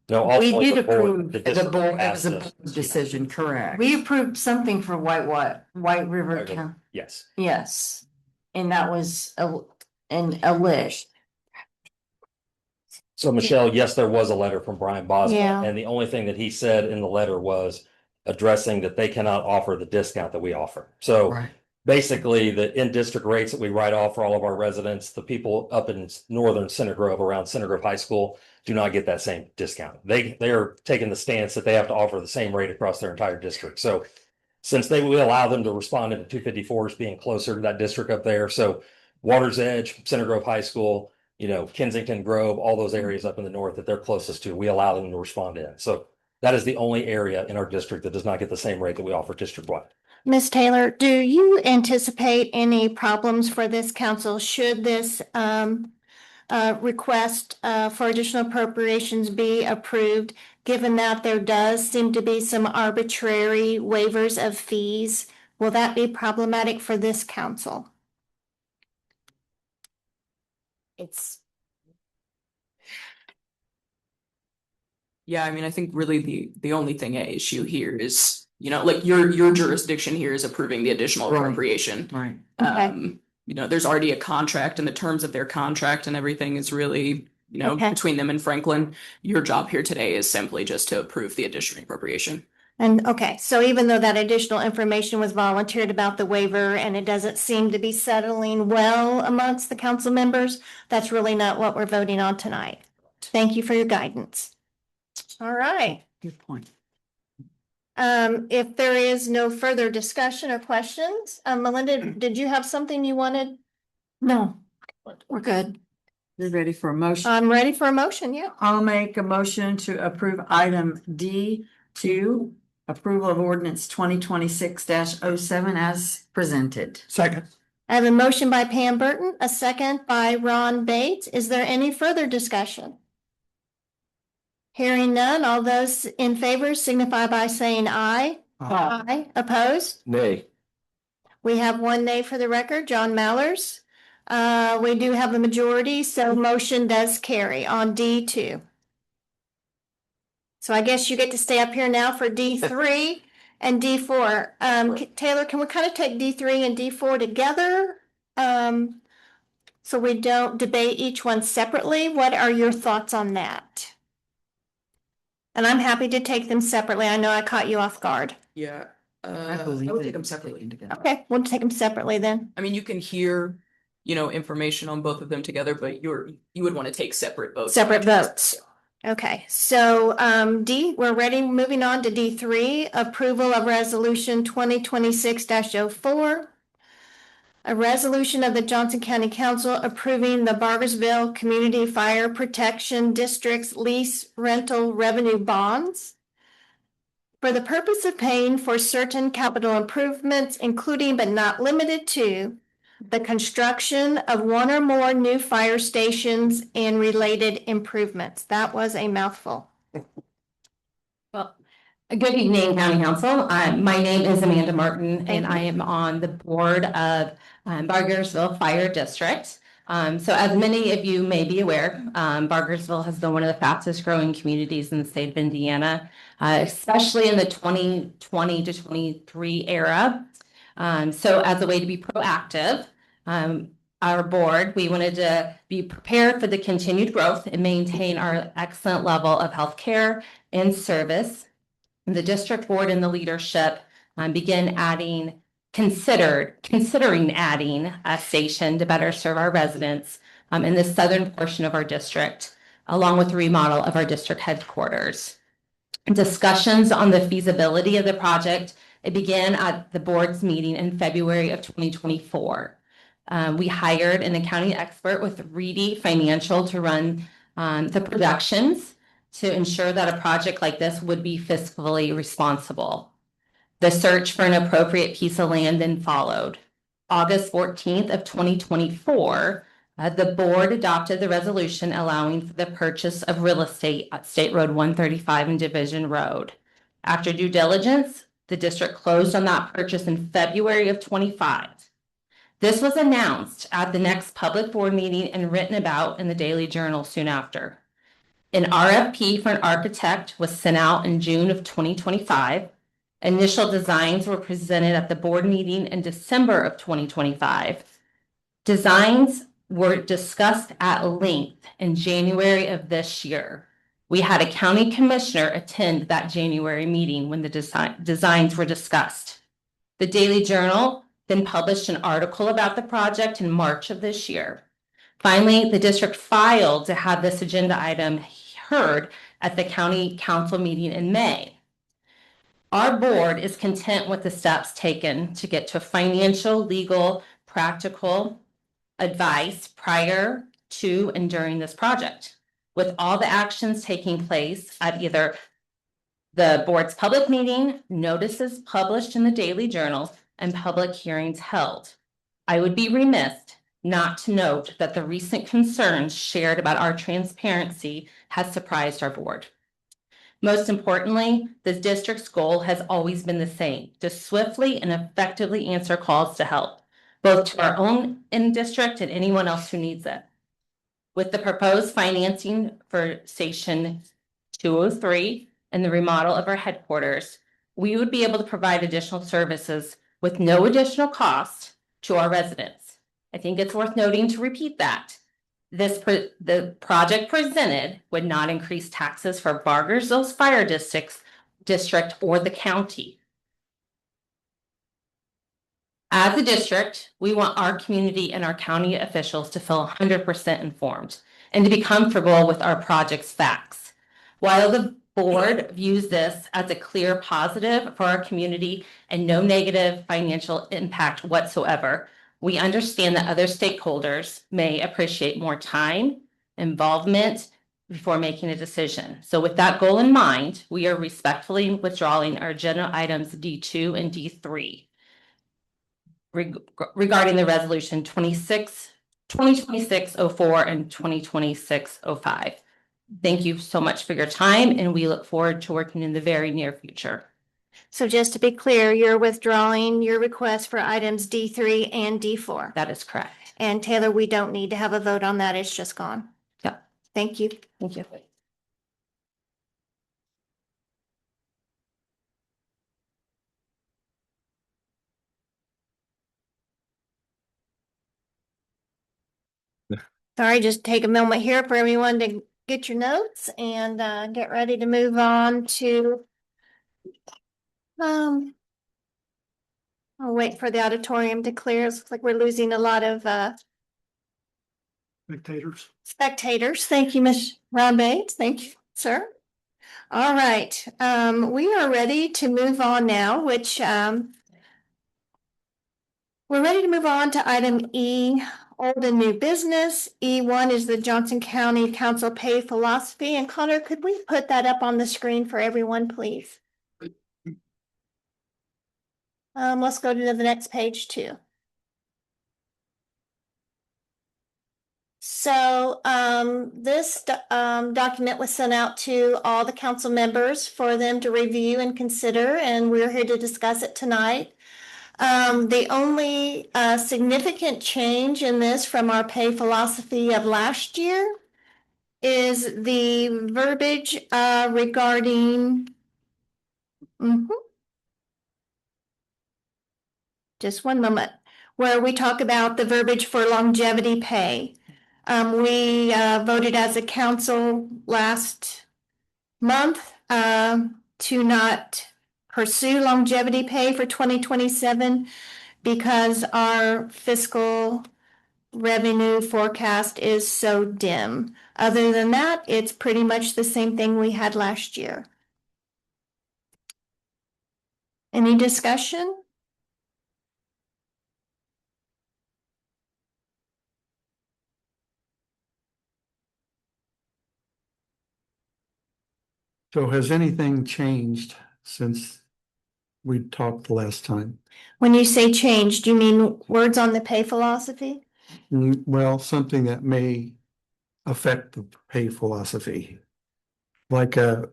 No, We ultimately, did the board- approve the the district board, it passed was a this. board Decision, correct. We approved something for White River White River. County. Yes. Yes. And that was a list. So Michelle, yes, there was a letter from Brian Bosma, Yeah. and the only thing that he said in the letter was addressing that they cannot offer the discount that we offer. So Right. basically, the in-district rates that we write off for all of our residents, the people up in northern Center Grove, around Center Grove High School, do not get that same discount. They are taking the stance that they have to offer the same rate across their entire district. So since they will allow them to respond into 254s being closer to that district up there, so Water's Edge, Center Grove High School, Kensington Grove, all those areas up in the north that they're closest to, we allow them to respond in. So that is the only area in our district that does not get the same rate that we offer district-wide. Ms. Taylor, do you anticipate any problems for this council should this request for additional appropriations be approved, given that there does seem to be some arbitrary waivers of fees? Will that be problematic for this council? Yeah, I mean, I think really the only thing at issue here is, like your jurisdiction here is approving the additional Right. appropriation. Right. Okay. There's already a contract, and the terms of their contract and everything is really, Okay. between them and Franklin. Your job here today is simply just to approve the additional appropriation. And okay, so even though that additional information was volunteered about the waiver and it doesn't seem to be settling well amongst the council members, that's really not what we're voting on tonight. Thank you for your guidance. All right. Good point. If there is no further discussion or questions, Melinda, did you have something you wanted? No, we're good. You ready for a motion? I'm ready for a motion, yeah. I'll make a motion to approve item D2, approval of ordinance 2026-07 as presented. Second. I have a motion by Pam Burton, a second by Ron Bates. Is there any further discussion? Hearing none, all those in favor signify by saying aye. Aye. Opposed? Nay. We have one nay for the record, John Mallers. We do have a majority, so motion does carry on D2. So I guess you get to stay up here now for D3 and D4. Taylor, can we kind of take D3 and D4 together? So we don't debate each one separately. What are your thoughts on that? And I'm happy to take them separately. I know I caught you off guard. Yeah. I I believe would it. take them separately. Together. Okay, we'll take them separately then. I mean, you can hear, information on both of them together, but you would want to take separate votes. Separate votes. Okay, so D, we're ready. Moving on to D3, approval of resolution 2026-04. A resolution of the Johnson County Council approving the Bargersville Community Fire Protection District's lease rental revenue bonds for the purpose of paying for certain capital improvements, including but not limited to the construction of one or more new fire stations and related improvements. That was a mouthful. Well, good evening, County Council. My name is Amanda Martin, and I am on the board of Bargersville Fire District. So as many of you may be aware, Bargersville has been one of the fastest growing communities in the state of Indiana, especially in the 2020 to 23 era. So as a way to be proactive, our board, we wanted to be prepared for the continued growth and maintain our excellent level of healthcare and service. The district board and the leadership considering adding a station to better serve our residents in the southern portion of our district. along with the remodel of our district headquarters. Discussions on the feasibility of the project, it began at the board's meeting in February of 2024. We hired an accounting expert with Reedy Financial to run the projections to ensure that a project like this would be fiscally responsible. The search for an appropriate piece of land then followed. August 14th of 2024, the board adopted the resolution allowing for the purchase of real estate at State Road 135 and Division Road. After due diligence, the district closed on that purchase in February of 25. This was announced at the next public board meeting and written about in the Daily Journal soon after. An RFP for an architect was sent out in June of 2025. Initial designs were presented at the board meeting in December of 2025. Designs were discussed at length in January of this year. We had a county commissioner attend that January meeting when the designs were discussed. The Daily Journal then published an article about the project in March of this year. Finally, the district filed to have this agenda item heard at the county council meeting in May. Our board is content with the steps taken to get to financial, legal, practical advice prior to and during this project. With all the actions taking place at either the board's public meeting, notices published in the Daily Journal, and public hearings held, I would be remiss not to note that the recent concerns shared about our transparency has surprised our board. Most importantly, the district's goal has always been the same: to swiftly and effectively answer calls to help, both to our own in-district and anyone else who needs it. With the proposed financing for Station 203 and the remodel of our headquarters, we would be able to provide additional services with no additional cost to our residents. I think it's worth noting to repeat that. The project presented would not increase taxes for Bargersville's fire district or the county. As a district, we want our community and our county officials to feel 100% informed and to be comfortable with our project's facts. While the board views this as a clear positive for our community and no negative financial impact whatsoever, we understand that other stakeholders may appreciate more time, involvement before making a decision. So with that goal in mind, we are respectfully withdrawing our agenda items D2 and D3 regarding the resolution 2026-04 and 2026-05. Thank you so much for your time, and we look forward to working in the very near future. So just to be clear, you're withdrawing your request for items D3 and D4. That is correct. And Taylor, we don't need to have a vote on that. It's just gone. Yeah. Thank you. Thank you. Sorry, just take a moment here for everyone to get your notes and get ready to move on to I'll wait for the auditorium to clear. It looks like we're losing a lot of spectators. Thank you, Ms. Ron Bates. Thank you, sir. All right, we are ready to move on now, which we're ready to move on to item E, old and new business. E1 is the Johnson County Council pay philosophy. And Connor, could we put that up on the screen for everyone, please? Let's go to the next page too. So this document was sent out to all the council members for them to review and consider, and we're here to discuss it tonight. The only significant change in this from our pay philosophy of last year is the verbiage regarding just one moment, where we talk about the verbiage for longevity pay. We voted as a council last month to not pursue longevity pay for 2027 because our fiscal revenue forecast is so dim. Other than that, it's pretty much the same thing we had last year. Any discussion? So has anything changed since we talked the last time? When you say change, do you mean words on the pay philosophy? Well, something that may affect the pay philosophy. Like the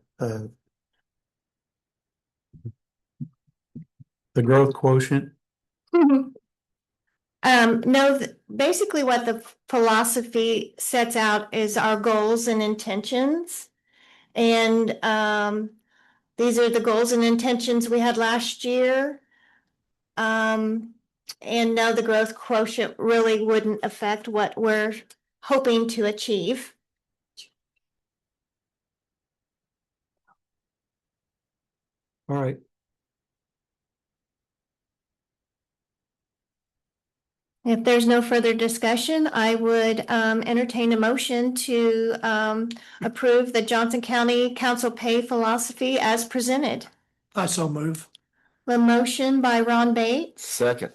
growth quotient. No, basically what the philosophy sets out is our goals and intentions. And these are the goals and intentions we had last year. And no, the growth quotient really wouldn't affect what we're hoping to achieve. All right. If there's no further discussion, I would entertain a motion to approve the Johnson County Council pay philosophy as presented. I so move. A motion by Ron Bates, Second.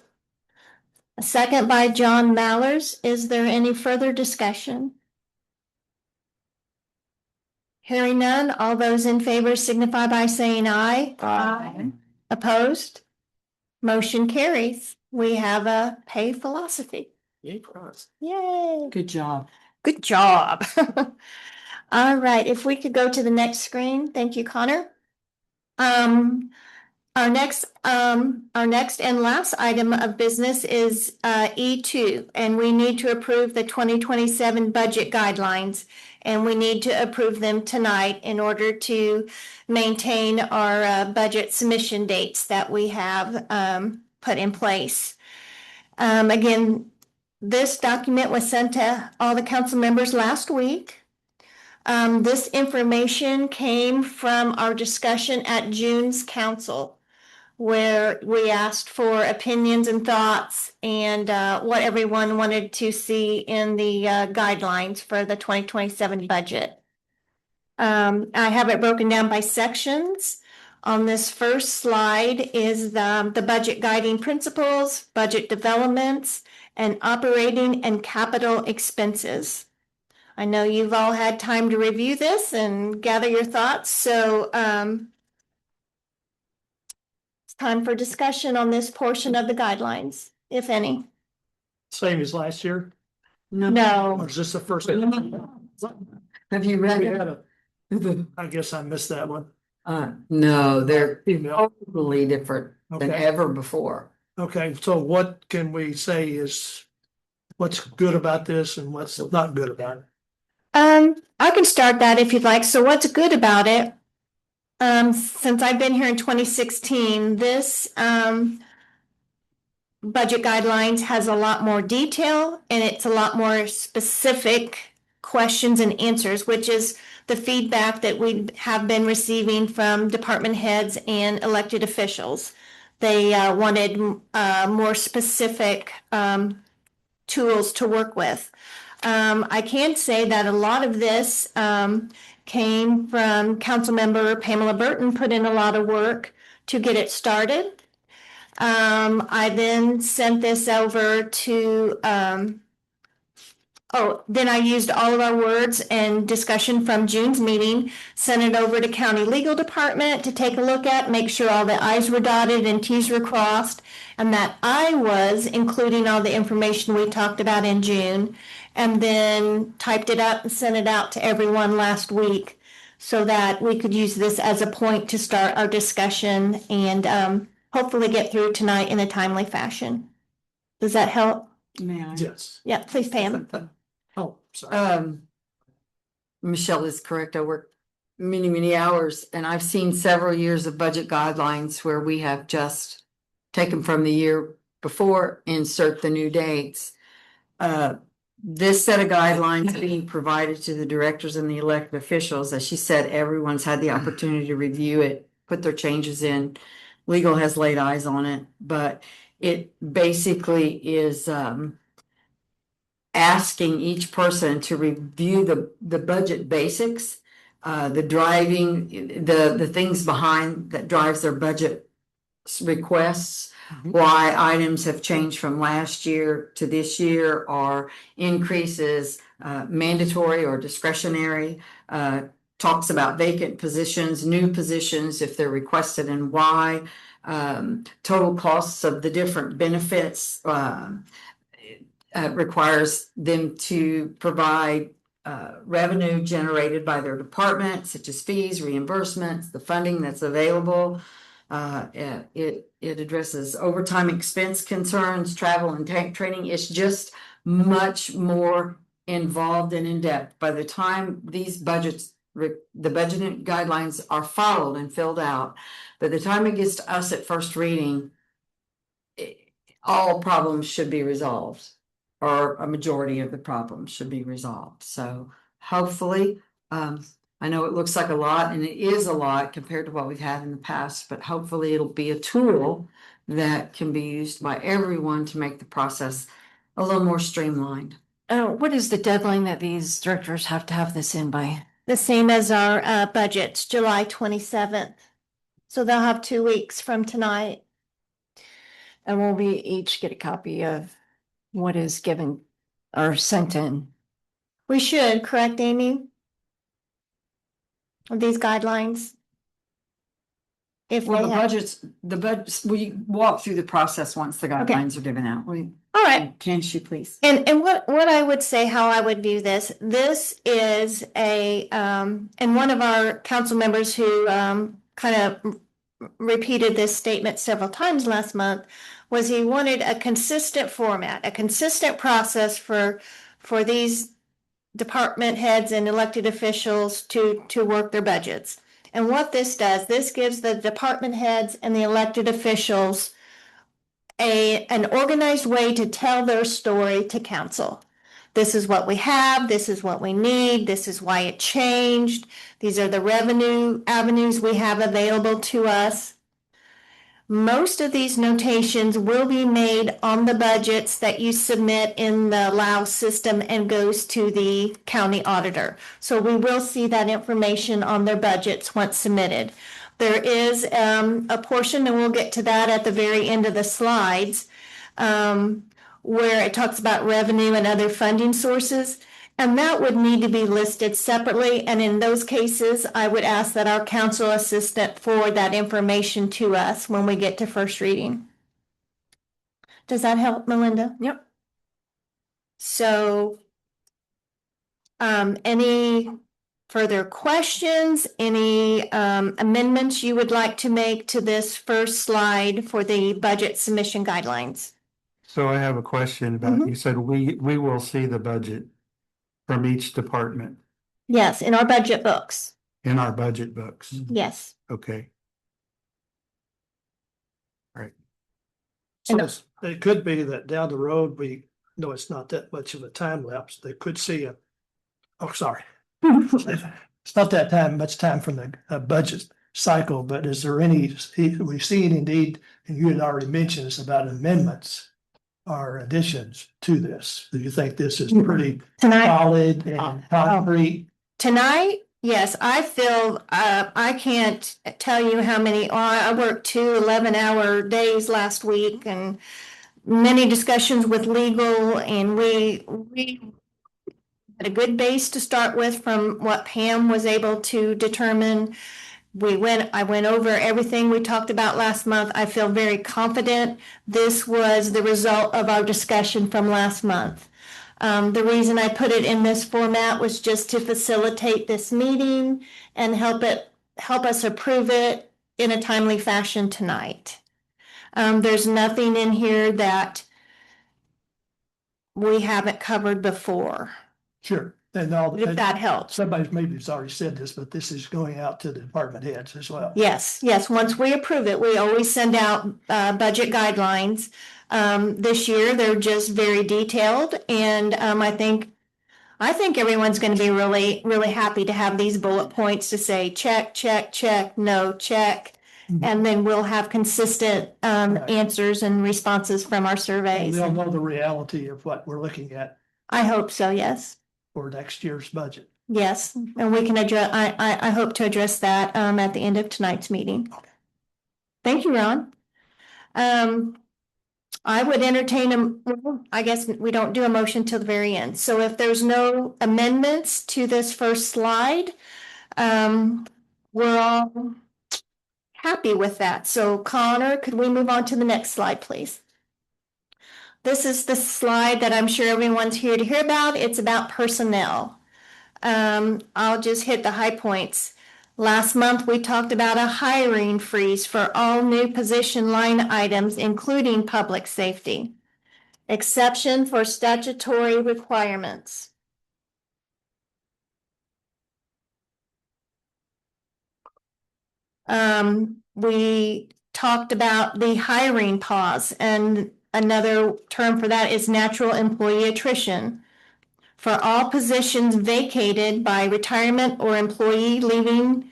a second by John Mallers. Is there any further discussion? Hearing none, all those in favor signify by saying aye. Aye. Opposed? Motion carries. We have a pay philosophy. Yay for us. Yay. Good job. Good job. All right, if we could go to the next screen. Thank you, Connor. Our next and last item of business is E2, and we need to approve the 2027 budget guidelines, and we need to approve them tonight in order to maintain our budget submission dates that we have put in place. Again, this document was sent to all the council members last week. This information came from our discussion at June's council, where we asked for opinions and thoughts and what everyone wanted to see in the guidelines for the 2027 budget. I have it broken down by sections. On this first slide is the budget guiding principles, budget developments, and operating and capital expenses. I know you've all had time to review this and gather your thoughts, so it's time for discussion on this portion of the guidelines, if any. Same as last year? No. Or is this the first? Have you read We it? had I guess I missed that one. No, they're Email. totally different than Okay. ever before. Okay, so what can we say is what's good about this and what's not good about it? I can start that if you'd like. So what's good about it? Since I've been here in 2016, this budget guidelines has a lot more detail and it's a lot more specific questions and answers, which is the feedback that we have been receiving from department heads and elected officials. They wanted more specific tools to work with. I can say that a lot of this came from Councilmember Pamela Burton, put in a lot of work to get it started. I then sent this over to then I used all of our words and discussion from June's meeting, sent it over to County Legal Department to take a look at, make sure all the I's were dotted and T's were crossed, and that I was including all the information we talked about in June, and then typed it up and sent it out to everyone last week so that we could use this as a point to start our discussion and hopefully get through tonight in a timely fashion. Does that help? May I? Yes. Yeah, please, Pam. Oh, sorry. Michelle is correct. I worked many hours and I've seen several years of budget guidelines where we have just taken from the year before, insert the new dates. This set of guidelines being provided to the directors and the elected officials, as she said, everyone's had the opportunity to review it, put their changes in. Legal has laid eyes on it, but it basically is asking each person to review the budget basics, the driving, the things behind that drives their budget requests, why items have changed from last year to this year, or increases, mandatory or discretionary, talks about vacant positions, new positions, if they're requested and why, total costs of the different benefits, requires them to provide revenue generated by their department, such as fees, reimbursements, the funding that's available. It addresses overtime expense concerns, travel and tank training. It's just much more involved and in-depth. By the time these budgets, the budgeting guidelines are followed and filled out, by the time it gets to us at first reading, all problems should be resolved, or a majority of the problems should be resolved. So hopefully, I know it looks like a lot, and it is a lot compared to what we've had in the past, but hopefully it'll be a tool that can be used by everyone to make the process a little more streamlined. What is the deadline that these directors have to have this in by? The same as our budgets, July 27th. So they'll have 2 weeks from tonight. And will we each get a copy of what is given or sent in? We should, correct, Amy? Of these guidelines? If Well, they the have- budgets, we walk through the process once the guidelines are given out. All right. Can she please? And what I would say, how I would view this is a, and one of our council members who kind of repeated this statement several times last month, was he wanted a consistent format, a consistent process for these department heads and elected officials to work their budgets. And what this does, this gives the department heads and the elected officials an organized way to tell their story to council. This is what we have, this is what we need, this is why it changed, these are the revenue avenues we have available to us. Most of these notations will be made on the budgets that you submit in the LAO system and goes to the county auditor. So we will see that information on their budgets once submitted. There is a portion, and we'll get to that at the very end of the slides, where it talks about revenue and other funding sources. And that would need to be listed separately. And in those cases, I would ask that our council assistant forward that information to us when we get to first reading. Does that help, Melinda? Yep. So, any further questions, any amendments you would like to make to this first slide for the budget submission guidelines? So I have a question about, you said we will see the budget from each department Yes, in our budget books. in our budget books. Yes. Okay. Right. So it could be that down the road, we know it's not that much of a time lapse. They could see it's not that much time from the budget cycle, but is there any, we've seen indeed, and you had already mentioned this about amendments or additions to this. Do you think this is pretty solid and concrete? Tonight, yes, I feel, I can't tell you how many, I worked 2 11-hour days last week and many discussions with legal, and we had a good base to start with from what Pam was able to determine. I went over everything we talked about last month. I feel very confident this was the result of our discussion from last month. The reason I put it in this format was just to facilitate this meeting and help us approve it in a timely fashion tonight. There's nothing in here that we haven't covered before. Sure. And all If that helps. Somebody maybe has already said this, but this is going out to the department heads as well. Yes. Once we approve it, we always send out budget guidelines. This year, they're just very detailed, and I think everyone's going to be really, really happy to have these bullet points to say check, check, check, no, check, and then we'll have consistent answers and responses from our And surveys. they'll know the reality of what we're looking at. I hope so, yes. for next year's budget. Yes, and we can address, I hope to address that at the end of tonight's meeting. Thank you, Ron. I would entertain well, I guess we don't do a motion till the very end. So if there's no amendments to this first slide, we're all happy with that. So Connor, could we move on to the next slide, please? This is the slide that I'm sure everyone's here to hear about. It's about personnel. I'll just hit the high points. Last month, we talked about a hiring freeze for all new position line items, including public safety. Exception for statutory requirements. We talked about the hiring pause, and another term for that is natural employee attrition. For all positions vacated by retirement or employees leaving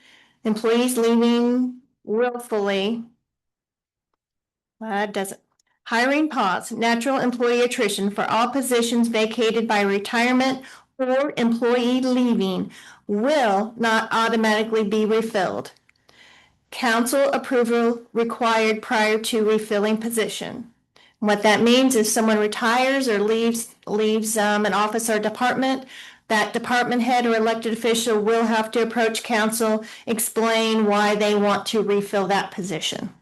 willfully. Hiring pause, natural employee attrition for all positions vacated by retirement or employee leaving will not automatically be refilled. Council approval required prior to refilling position. What that means is someone retires or leaves an office or department, that department head or elected official will have to approach council, explain why they want to refill that position.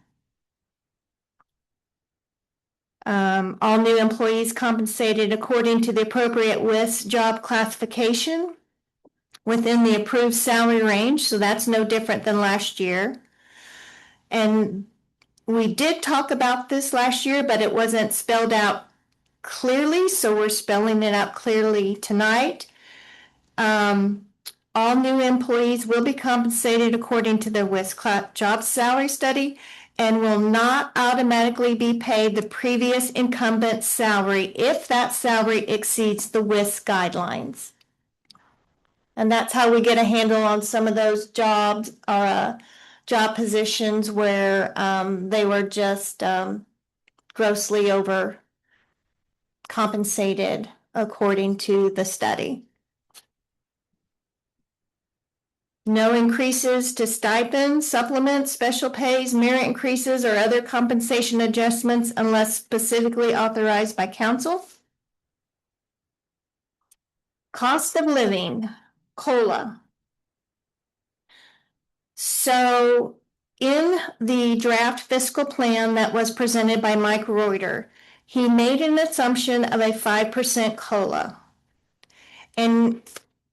All new employees compensated according to the appropriate WIS job classification within the approved salary range, so that's no different than last year. And we did talk about this last year, but it wasn't spelled out clearly, so we're spelling it out clearly tonight. All new employees will be compensated according to the WIS job salary study and will not automatically be paid the previous incumbent salary if that salary exceeds the WIS guidelines. And that's how we get a handle on some of those jobs or job positions where they were just grossly over compensated according to the study. No increases to stipends, supplements, special pays, merit increases, or other compensation adjustments unless specifically authorized by council. Cost of living, COLA. So in the draft fiscal plan that was presented by Mike Reuter, he made an assumption of a 5% COLA. And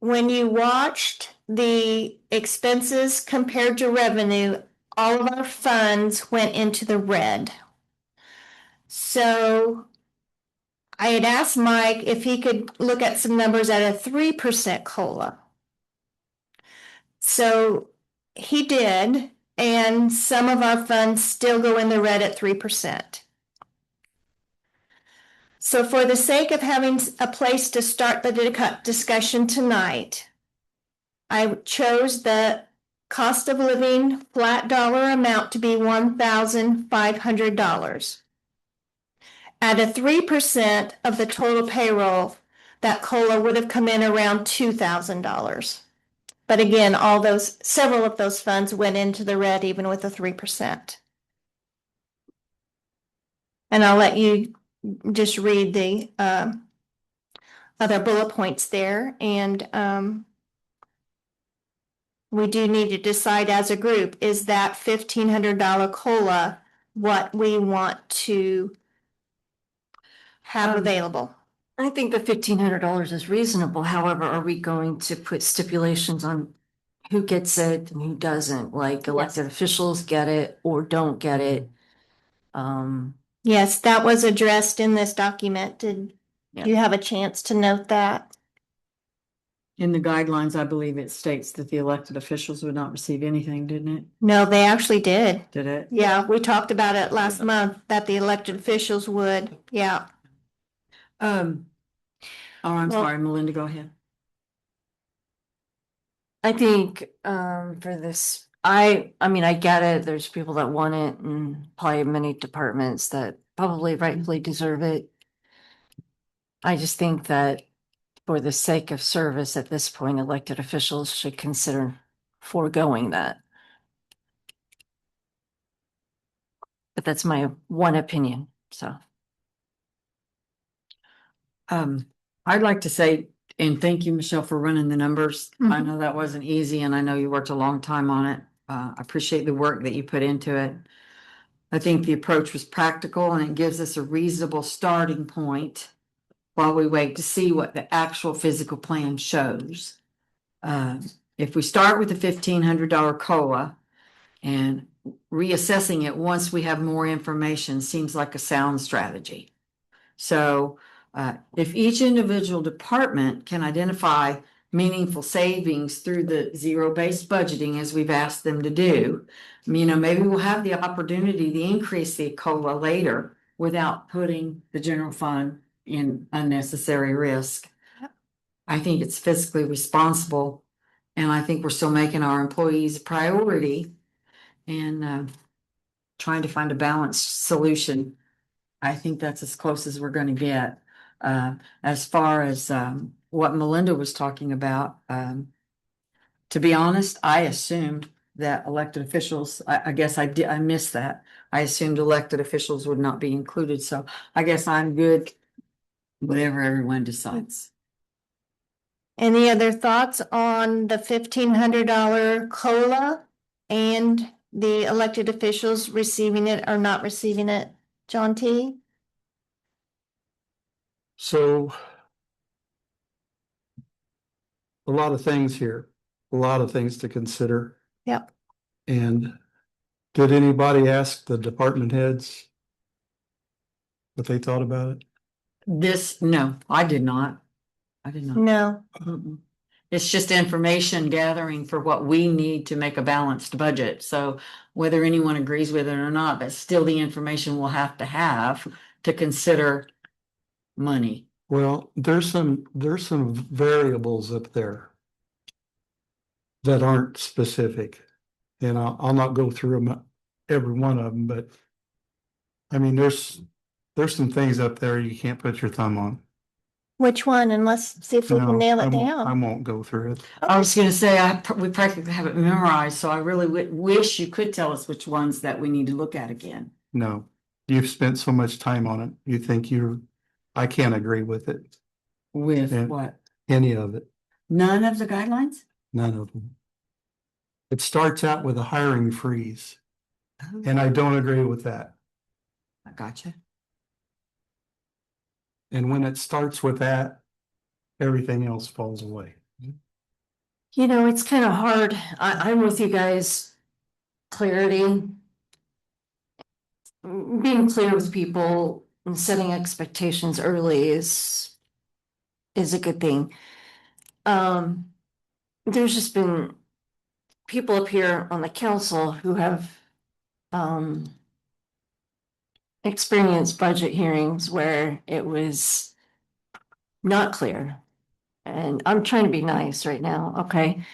when you watched the expenses compared to revenue, all of our funds went into the red. So I had asked Mike if he could look at some numbers at a 3% COLA. So he did, and some of our funds still go in the red at 3%. So for the sake of having a place to start the discussion tonight, I chose the cost of living flat dollar amount to be $1,500. At a 3% of the total payroll, that COLA would have come in around $2,000. But again, several of those funds went into the red even with a 3%. And I'll let you just read the other bullet points there. And we do need to decide as a group, is that $1,500 COLA what we want to have available? I think the $1,500 is reasonable. However, are we going to put stipulations on who gets it and who doesn't? Like elected officials get it or don't get it? Yes, that was addressed in this document. Did you have a chance to note that? In the guidelines, I believe it states that the elected officials would not receive anything, didn't it? No, they actually did. Did it? Yeah, we talked about it last month that the elected officials would. Yeah. Oh, I'm sorry, Melinda, go ahead. I think for this, I mean, I get it. There's people that want it and probably many departments that probably rightfully deserve it. I just think that for the sake of service at this point, elected officials should consider foregoing that. But that's my one opinion, so. I'd like to say, and thank you, Michelle, for running the numbers. I Mhm. know that wasn't easy and I know you worked a long time on it. I appreciate the work that you put into it. I think the approach was practical and it gives us a reasonable starting point while we wait to see what the actual physical plan shows. If we start with the $1,500 COLA and reassessing it once we have more information seems like a sound strategy. So if each individual department can identify meaningful savings through the zero-based budgeting as we've asked them to do, maybe we'll have the opportunity to increase the COLA later without putting the general fund in unnecessary risk. I think it's fiscally responsible, and I think we're still making our employees a priority and trying to find a balanced solution. I think that's as close as we're gonna get. As far as what Melinda was talking about, to be honest, I assumed that elected officials, I guess I missed that. I assumed elected officials would not be included, so I guess I'm good, whatever everyone decides. Any other thoughts on the $1,500 COLA and the elected officials receiving it or not receiving it? John T? So a lot of things here, a lot of things to consider. Yep. And did anybody ask the department heads what they thought about it? No, I did not. I did not. No. Mm-mm. It's just information gathering for what we need to make a balanced budget. So whether anyone agrees with it or not, that's still the information we'll have to consider money. Well, there's some variables up there that aren't specific. And I'll not go through them, every one of them, but I mean, there's some things up there you can't put your thumb on. Which one? And let's see if we No, can nail I it won't- I down. won't go through it. I was gonna say, we practically have it memorized, so I really wish you could tell us which ones that we need to look at again. No, you've spent so much time on it. You think I can't agree with it. With And what? Any of it, None of the guidelines? none of them. It starts out with a hiring freeze, and I don't agree with that. I gotcha. And when it starts with that, everything else falls away. It's kind of hard. I'm with you guys. Clarity. Being clear with people and setting expectations early is a good thing. There's just been people up here on the council who have experienced budget hearings where it was not clear. And I'm trying to be nice right now, okay?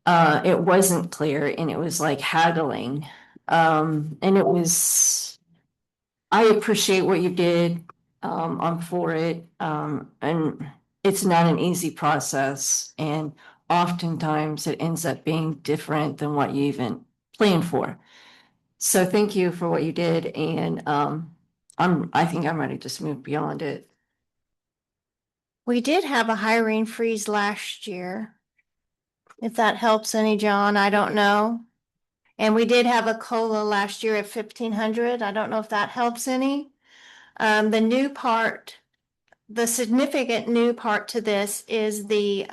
It wasn't clear and it was like haggling. And it was, I appreciate what you did. I'm for it. And it's not an easy process. And oftentimes it ends up being different than what you even planned for. So thank you for what you did. And I think I'm ready to just move beyond it. We did have a hiring freeze last year. If that helps any, John, I don't know. And we did have a COLA last year at 1,500. I don't know if that helps any. The new part, the significant new part to this is the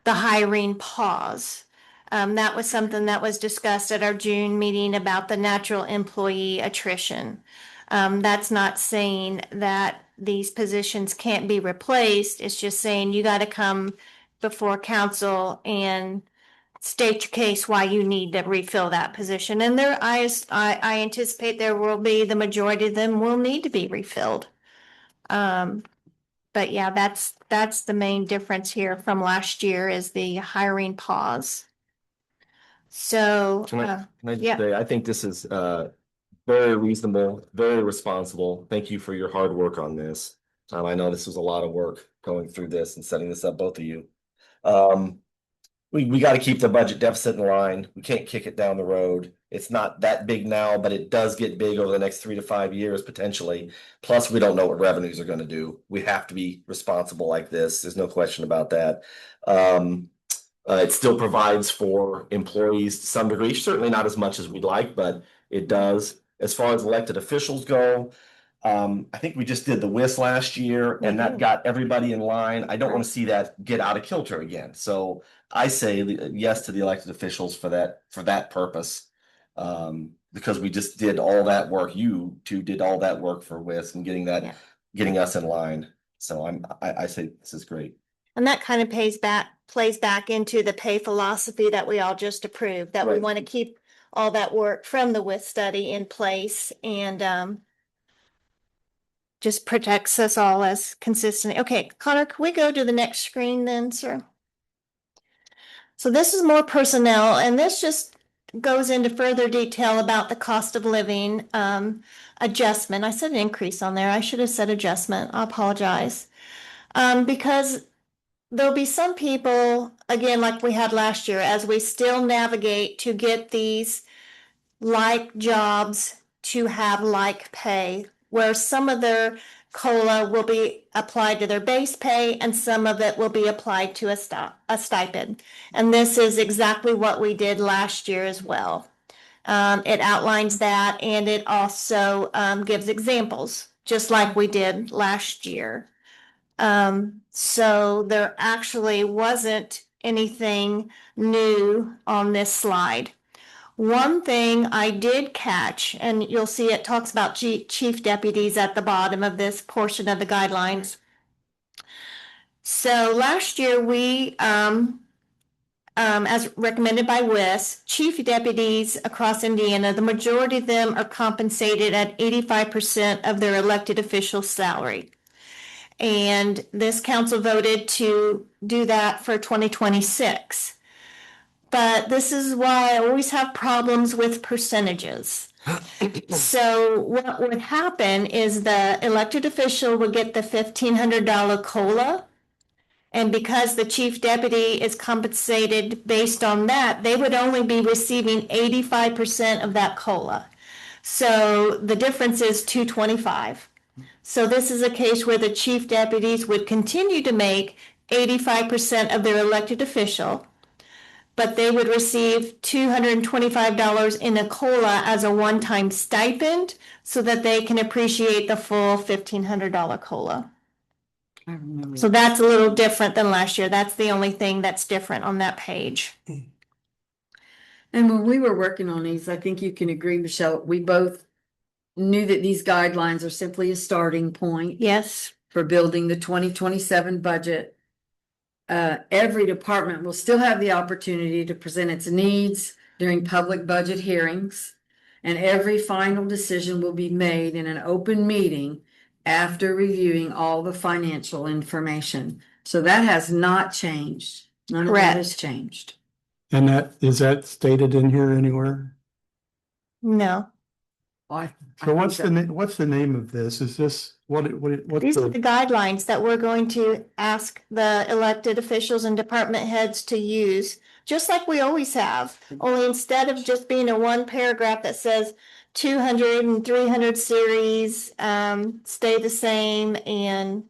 hiring pause. That was something that was discussed at our June meeting about the natural employee attrition. That's not saying that these positions can't be replaced. It's just saying you got to come before council and state your case why you need to refill that position. And I anticipate there will be, the majority of them will need to be refilled. But yeah, that's the main difference here from last year is the hiring pause. So, Can I just yeah. say, I think this is very reasonable, very responsible. Thank you for your hard work on this. I know this was a lot of work going through this and setting this up, both of you. We got to keep the budget deficit in line. We can't kick it down the road. It's not that big now, but it does get big over the next 3 to 5 years potentially. Plus, we don't know what revenues are going to do. We have to be responsible like this. There's no question about that. It still provides for employees to some degree, certainly not as much as we'd like, but it does. As far as elected officials go, I think we just did the WIS last year and that got everybody in line. I don't want to see that get out of kilter again. So I say yes to the elected officials for that purpose. Because we just did all that work. You two did all that work for WIS and getting us in line. So I say this is great. And that kind of plays back into the pay philosophy that we all just approved, that we Right. want to keep all that work from the WIS study in place and just protects us all as consistent. Okay, Connor, can we go to the next screen then, sir? So this is more personnel, and this just goes into further detail about the cost of living adjustment. I said increase on there. I should have said adjustment. I apologize. Because there'll be some people, again, like we had last year, as we still navigate to get these like jobs to have like pay, where some of their COLA will be applied to their base pay and some of it will be applied to a stipend. And this is exactly what we did last year as well. It outlines that and it also gives examples, just like we did last year. So there actually wasn't anything new on this slide. One thing I did catch, and you'll see it talks about chief deputies at the bottom of this portion of the guidelines. So last year we, as recommended by WIS, chief deputies across Indiana, the majority of them are compensated at 85% of their elected official salary. And this council voted to do that for 2026. But this is why I always have problems with percentages. So what would happen is the elected official would get the $1,500 COLA. And because the chief deputy is compensated based on that, they would only be receiving 85% of that COLA. So the difference is $225. So this is a case where the chief deputies would continue to make 85% of their elected official, but they would receive $225 in a COLA as a one-time stipend so that they can appreciate the full $1,500 COLA. So that's a little different than last year. That's the only thing that's different on that page. And when we were working on these, I think you can agree, Michelle, we both knew that these guidelines are simply a starting point. Yes. For building the 2027 budget. Every department will still have the opportunity to present its needs during public budget hearings. And every final decision will be made in an open meeting after reviewing all the financial information. So that has not changed. None of that has changed. And is that stated in here anywhere? No. So what's the name of this? Is this what's These are the guidelines that we're going to ask the elected officials and department heads to use, just like we always have. Only instead of just being a one paragraph that says 200 and 300 series, stay the same and.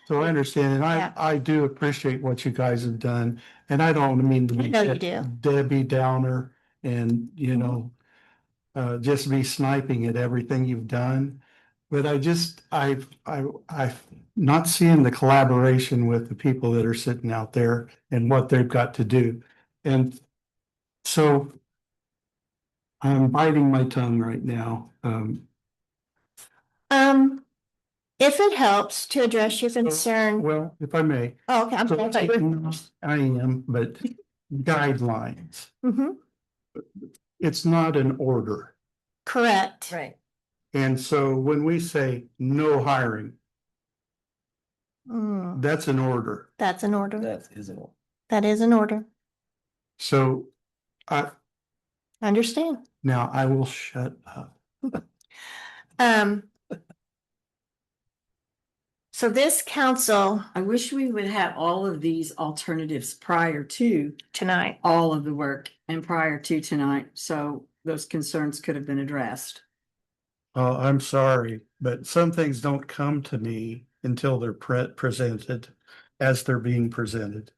So I understand, and I do appreciate what you guys have done, and I don't mean to be I know you do. Debbie Downer and, just be sniping at everything you've done. But I've not seeing the collaboration with the people that are sitting out there and what they've got to do. And so I'm biting my tongue right now. If it helps to address your concern. Well, if I may. Oh, okay, I'm sorry. I am, but guidelines. Mhm. It's not an order. Correct. Right. And so when we say no hiring, that's an order. That's an order. That is an order. That is an order. So I Understand. now I will shut up. So this council I wish we would have all of these alternatives prior to tonight, all of the work and prior to tonight, so those concerns could have been addressed. I'm sorry, but some things don't come to me until they're presented as they're being presented.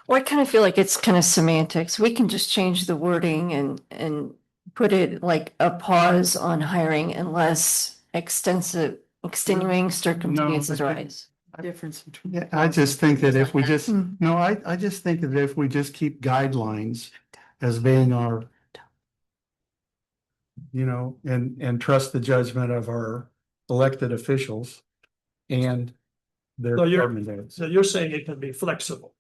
Well, I kind of feel like it's kind of semantics. We can just change the wording and put it like a pause on hiring unless extenuating circumstances arise. Difference between. Yeah, I just think that if we just, no, I just think that if we just keep guidelines as being our, and trust the judgment of our elected officials and their So department heads. So you're saying it can be flexible?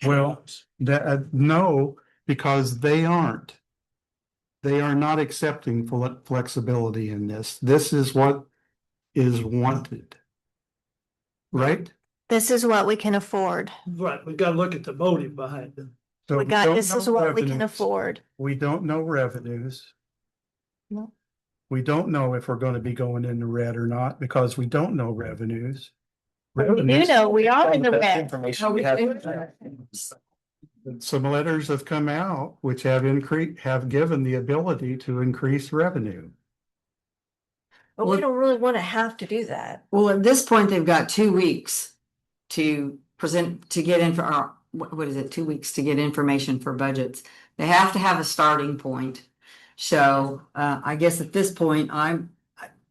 Well, no, because they aren't. They are not accepting flexibility in this. This is what is wanted. Right? this is what we can afford. Right, we gotta look at the motive behind it. So We got, don't this is know what we can revenues. afford. We don't know revenues. No. We don't know if we're gonna be going in the red or not, because we don't know revenues. We do know we are in the red. Information we have. Some letters have come out which have given the ability to increase revenue. But we don't really want to have to do that. Well, at this point, they've got 2 weeks to present, to get in for our, what is it, 2 weeks to get information for budgets. They have to have a starting point. So I guess at this point,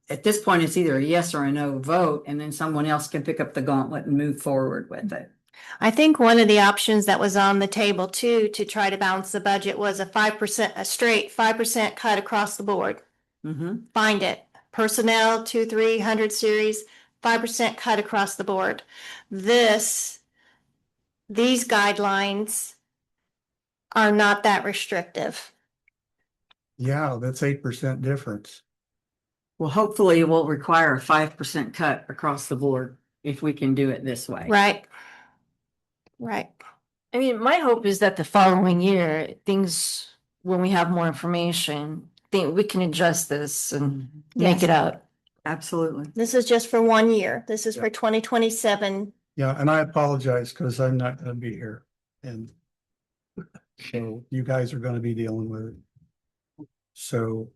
it's either a yes or a no vote, and then someone else can pick up the gauntlet and move forward with it. I think one of the options that was on the table too, to try to balance the budget was a 5%, a straight 5% cut across the board. Find it. Personnel 2-300 series, 5% cut across the board. These guidelines are not that restrictive. Yeah, that's 8% difference. Well, hopefully it will require a 5% cut across the board if we can do it this way. Right. Right. I mean, my hope is that the following year, things, when we have more information, think we can adjust this and make it up. Absolutely. This is just for 1 year. This is for 2027. Yeah, and I apologize because I'm not gonna be here. And so you guys are gonna be dealing with it. So,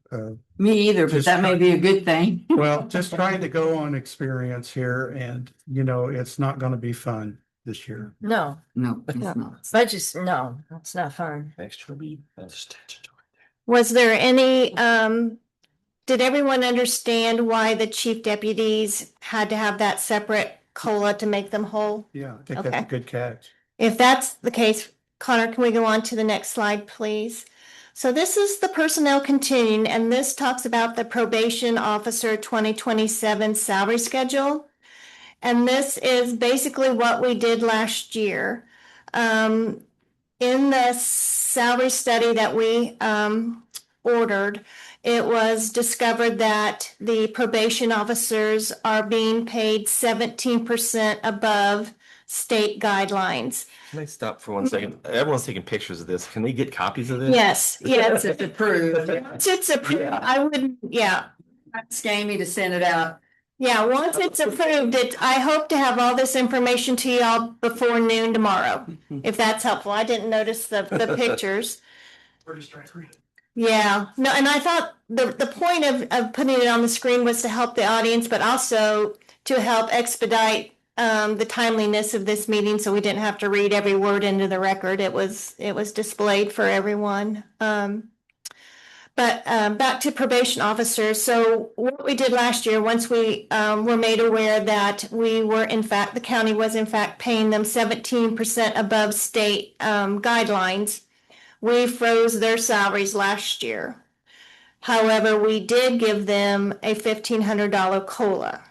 Me either, but Just that may be a good thing. well, just trying to go on experience here and, it's not gonna be fun this year. No, No, it's No. not. budgets, no, it's not fun. Was there any, did everyone understand why the chief deputies had to have that separate COLA to make them whole? Yeah, I think that's a Okay. good catch. If that's the case, Connor, can we go on to the next slide, please? So this is the personnel continuing, and this talks about the probation officer 2027 salary schedule. And this is basically what we did last year. In the salary study that we ordered, it was discovered that the probation officers are being paid 17% above state guidelines. Can I stop for 1 second? Everyone's taking pictures of this. Can they get copies of this? Yes, yes. It's approved. It's approved. I wouldn't, yeah. Ask Amy to send it out. Yeah, once it's approved, I hope to have all this information to y'all before noon tomorrow, if that's helpful. I didn't notice the pictures. We're just trying to read it. Yeah, no, and I thought the point of putting it on the screen was to help the audience, but also to help expedite the timeliness of this meeting, so we didn't have to read every word into the record. It was displayed for everyone. But back to probation officers. So what we did last year, once we were made aware that we were in fact, the county was in fact paying them 17% above state guidelines, we froze their salaries last year. However, we did give them a $1,500 COLA.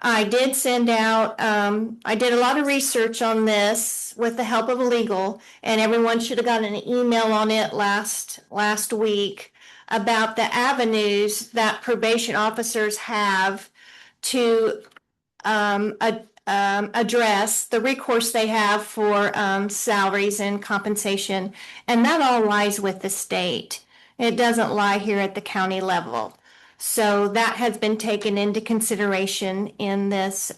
I did send out, I did a lot of research on this with the help of legal, and everyone should have gotten an email on it last week about the avenues that probation officers have to address the recourse they have for salaries and compensation, and that all lies with the state. It doesn't lie here at the county level. So that has been taken into consideration in this,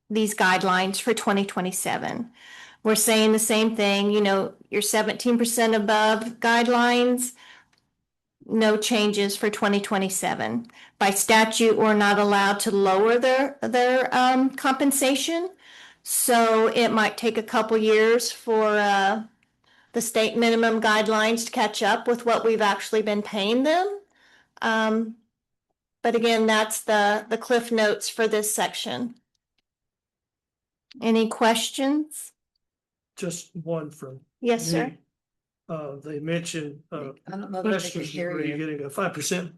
these guidelines for 2027. We're saying the same thing, you know, you're 17% above guidelines, no changes for 2027. By statute, we're not allowed to lower their compensation. So it might take a couple years for the state minimum guidelines to catch up with what we've actually been paying them. But again, that's the cliff notes for this section. Any questions? Just one from. Yes, sir. me. They mentioned, I don't know that they can bachelor's hear degree, you. getting a 5%,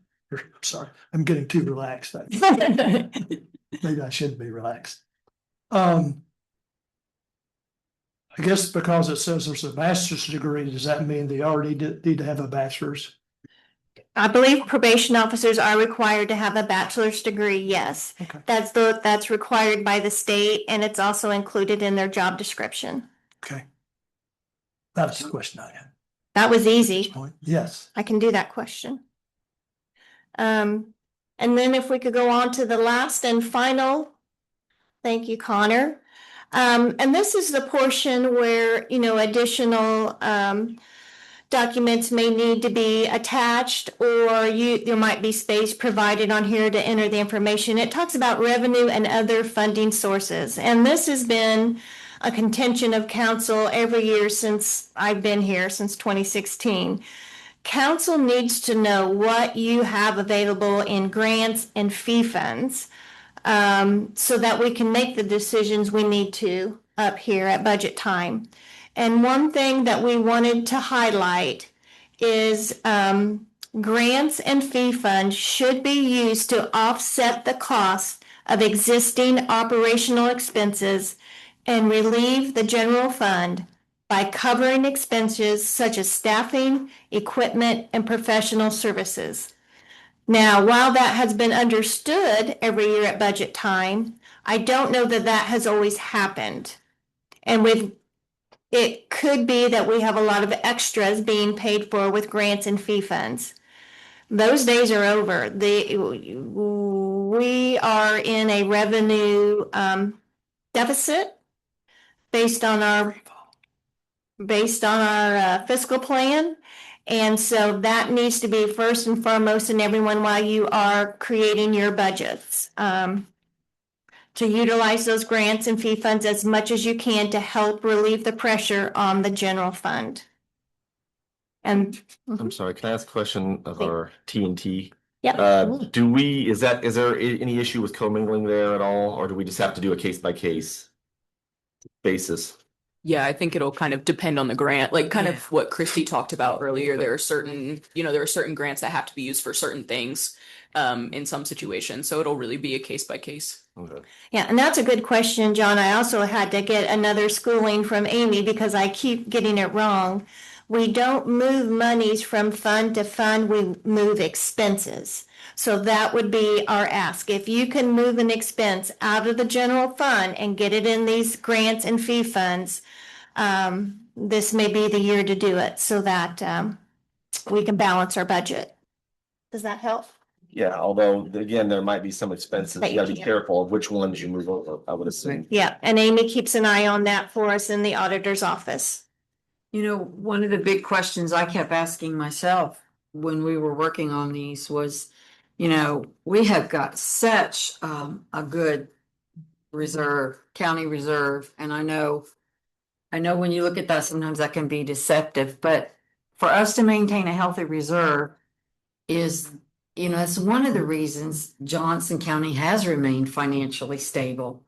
sorry, I'm getting too relaxed. Maybe I shouldn't be relaxed. I guess because it says there's a master's degree, does that mean they already need to have a bachelor's? I believe probation officers are required to have a bachelor's degree, yes. Okay. That's required by the state, and it's also included in their job description. Okay. That's the question I had. That was easy. Yes. I can do that question. And then if we could go on to the last and final, thank you, Connor. And this is the portion where, you know, additional documents may need to be attached, or there might be space provided on here to enter the information. It talks about revenue and other funding sources. And this has been a contention of council every year since I've been here, since 2016. Council needs to know what you have available in grants and fee funds, so that we can make the decisions we need to up here at budget time. And one thing that we wanted to highlight is grants and fee funds should be used to offset the cost of existing operational expenses and relieve the general fund by covering expenses such as staffing, equipment, and professional services. Now, while that has been understood every year at budget time, I don't know that that has always happened. And it could be that we have a lot of extras being paid for with grants and fee funds. Those days are over. We are in a revenue deficit based on our fiscal plan. And so that needs to be first and foremost in everyone while you are creating your budgets. To utilize those grants and fee funds as much as you can to help relieve the pressure on the general fund. And I'm sorry, can I ask a question of our TNT? Yep. Is there any issue with commingling there at all, or do we just have to do a case by case basis? Yeah, I think it'll kind of depend on the grant, like kind of what Christy talked about earlier. There are certain grants that have to be used for certain things in some situations. So it'll really be a case by case. Okay. Yeah, and that's a good question, John. I also had to get another schooling from Amy because I keep getting it wrong. We don't move monies from fund to fund, we move expenses. So that would be our ask. If you can move an expense out of the general fund and get it in these grants and fee funds, this may be the year to do it so that we can balance our budget. Does that help? Yeah, although again, there might be some expenses. You gotta be careful of which ones you move over, I would assume. Yeah, and Amy keeps an eye on that for us in the auditor's office. You know, one of the big questions I kept asking myself when we were working on these was, you know, we have got such a good reserve, county reserve, and I know when you look at that, sometimes that can be deceptive, but for us to maintain a healthy reserve is, you know, it's one of the reasons Johnson County has remained financially stable.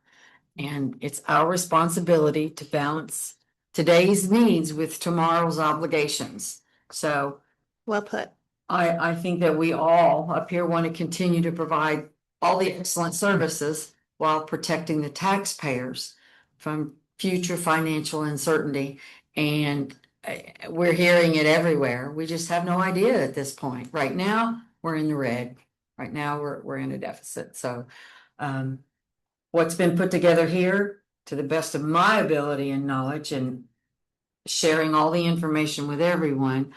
And it's our responsibility to balance today's needs with tomorrow's obligations. So well put. I think that we all up here want to continue to provide all the excellent services while protecting the taxpayers from future financial uncertainty. And we're hearing it everywhere. We just have no idea at this point. Right now, we're in the red. Right now, we're in a deficit. So what's been put together here, to the best of my ability and knowledge, and sharing all the information with everyone,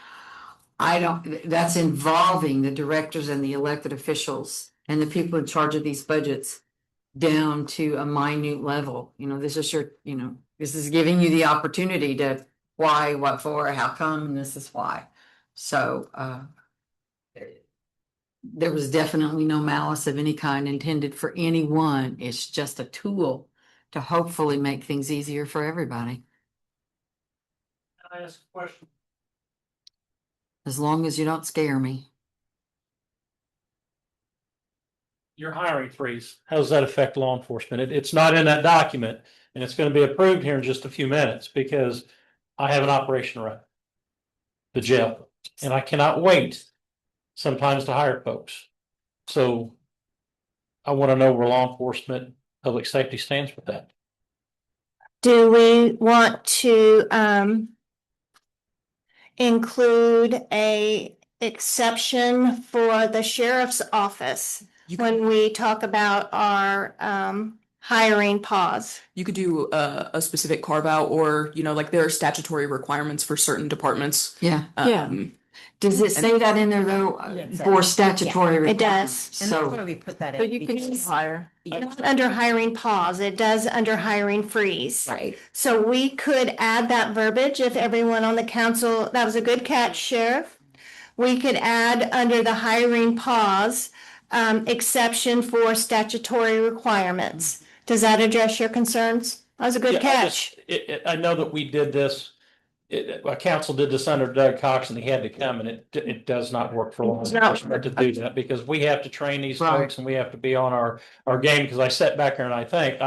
I don't, that's involving the directors and the elected officials and the people in charge of these budgets down to a minute level. You know, this is your, you know, this is giving you the opportunity to why, what for, how come, and this is why. So, there was definitely no malice of any kind intended for anyone. It's just a tool to hopefully make things easier for everybody. Can I ask a question? As long as you don't scare me. Your hiring freeze, how does that affect law enforcement? It's not in that document, and it's gonna be approved here in just a few minutes, because I have an operation to run. The jail, and I cannot wait sometimes to hire folks. So I want to know where law enforcement, public safety stands with that. Do we want to include a exception for the sheriff's office when we talk about our hiring pause? You could do a specific carve out, or, you know, like there are statutory requirements for certain departments. Yeah. Does it and- say that in there though, for statutory? It does. So we put that So you can use hire. Not under hiring pause, it does under hiring freeze. Right. So we could add that verbiage if everyone on the council, that was a good catch, Sheriff. We could add under the hiring pause, exception for statutory requirements. Does that address your concerns? That was a good catch. I know that we did this. Our council did this under Doug Cox, and he had to come, and it does not work for law enforcement to do that, because we have to train these folks and we have to be on our game. Because I sat back there and I think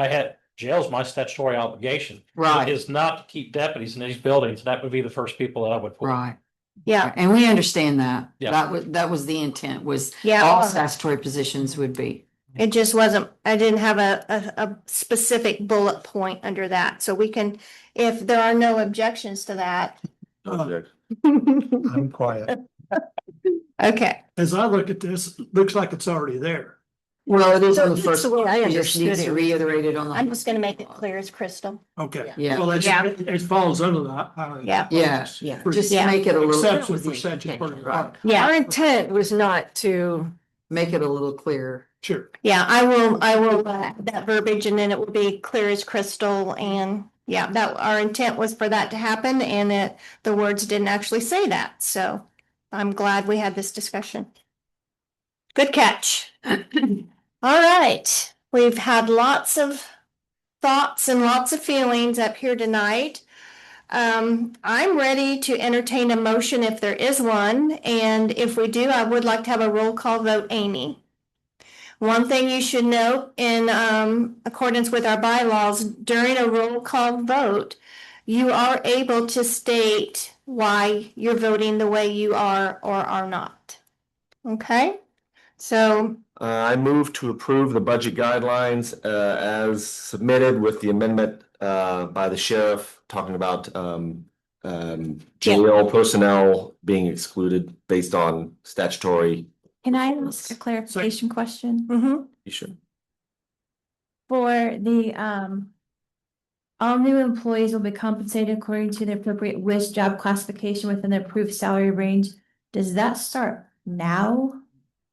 jail's my statutory obligation. Right. It is not to keep deputies in these buildings. That would be the first people that I would put. Right. Yeah. And we understand that. Yeah. That was the intent, was Yeah. all statutory positions would be. It just wasn't, I didn't have a specific bullet point under that. So we can, if there are no objections to that. I'm quiet. Okay. As I look at this, it looks like it's already there. Well, it is on the That's first, the way I it just needs understood to it. reiterate it on I'm the. just gonna make it clear as crystal. Okay. Yeah. Well, Yeah. it falls under that. Yeah. Yeah, For just Yeah. make it a little. Exception for statutory. Right. Yeah. Our intent was not to, Make it a little clearer. Sure. Yeah, I will add that verbiage, and then it will be clear as crystal. And yeah, that our intent was for that to happen, and the words didn't actually say that. So I'm glad we had this discussion. Good catch. All right, we've had lots of thoughts and lots of feelings up here tonight. I'm ready to entertain a motion if there is one, and if we do, I would like to have a roll call vote. Amy. One thing you should note, in accordance with our bylaws, during a roll call vote, you are able to state why you're voting the way you are or are not. Okay? So, I move to approve the budget guidelines as submitted with the amendment by the sheriff talking about jail personnel being excluded based on statutory. Can I ask a clarification question? You should. For the, all new employees will be compensated according to the appropriate WIS job classification within the approved salary range. Does that start now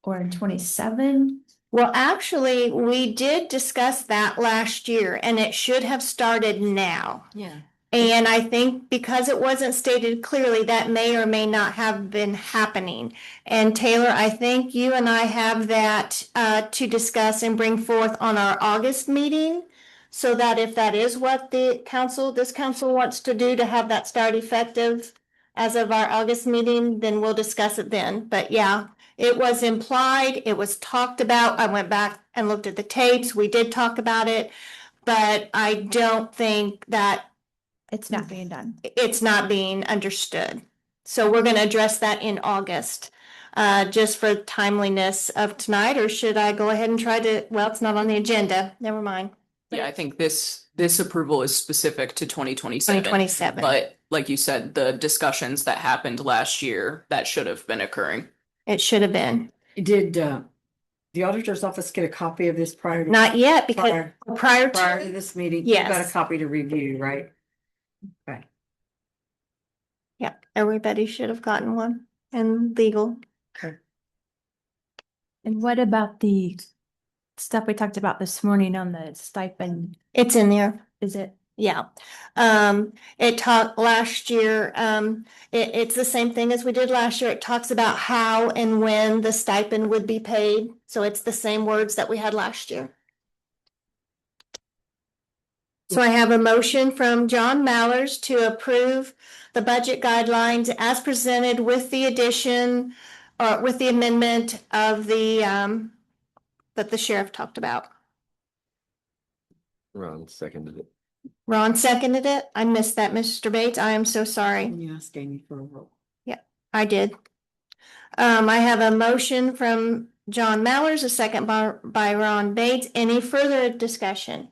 or in 27? well, actually, we did discuss that last year, and it should have started now. Yeah. And I think because it wasn't stated clearly, that may or may not have been happening. And Taylor, I think you and I have that to discuss and bring forth on our August meeting. So that if that is what this council wants to do to have that start effective as of our August meeting, then we'll discuss it then. But yeah, it was implied, it was talked about. I went back and looked at the tapes. We did talk about it, but I don't think that It's not being done. it's not being understood. So we're going to address that in August, just for timeliness of tonight, or should I go ahead and try to, well, it's not on the agenda. Never mind. Yeah, I think this approval is specific to 2027. 2027. But like you said, the discussions that happened last year, that should have been occurring. It should have been. Did the auditor's office get a copy of this prior? Not yet, because prior to to, this meeting? Yes. You got a copy to review, right? Okay. yeah, everybody should have gotten one. and legal. And what about the stuff we talked about this morning on the stipend? It's in there. Is it? Yeah. It talked last year, it's the same thing as we did last year. It talks about how and when the stipend would be paid. So it's the same words that we had last year. So I have a motion from John Mallers to approve the budget guidelines as presented with the addition or with the amendment of the, that the sheriff talked about. Ron seconded it. Ron seconded it. I missed that, Mr. Bates. I am so sorry. You asking me for a vote. Yeah, I did. I have a motion from John Mallers, a second by Ron Bates. Any further discussion?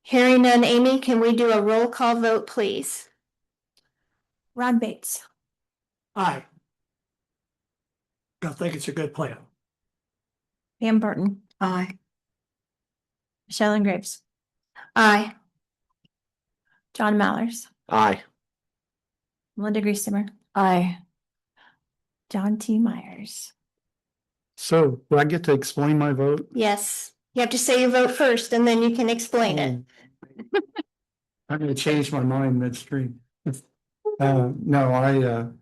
Hearing none, Amy, can we do a roll call vote, please? Ron Bates. Aye. I think it's a good plan. Pam Burton. Aye. Michelle Graves. Aye. John Mallers. Aye. Melinda Griesemer. Aye. John T. Myers. So do I get to explain my vote? Yes, you have to say your vote first and then you can explain it. I'm gonna change my mind midstream. No,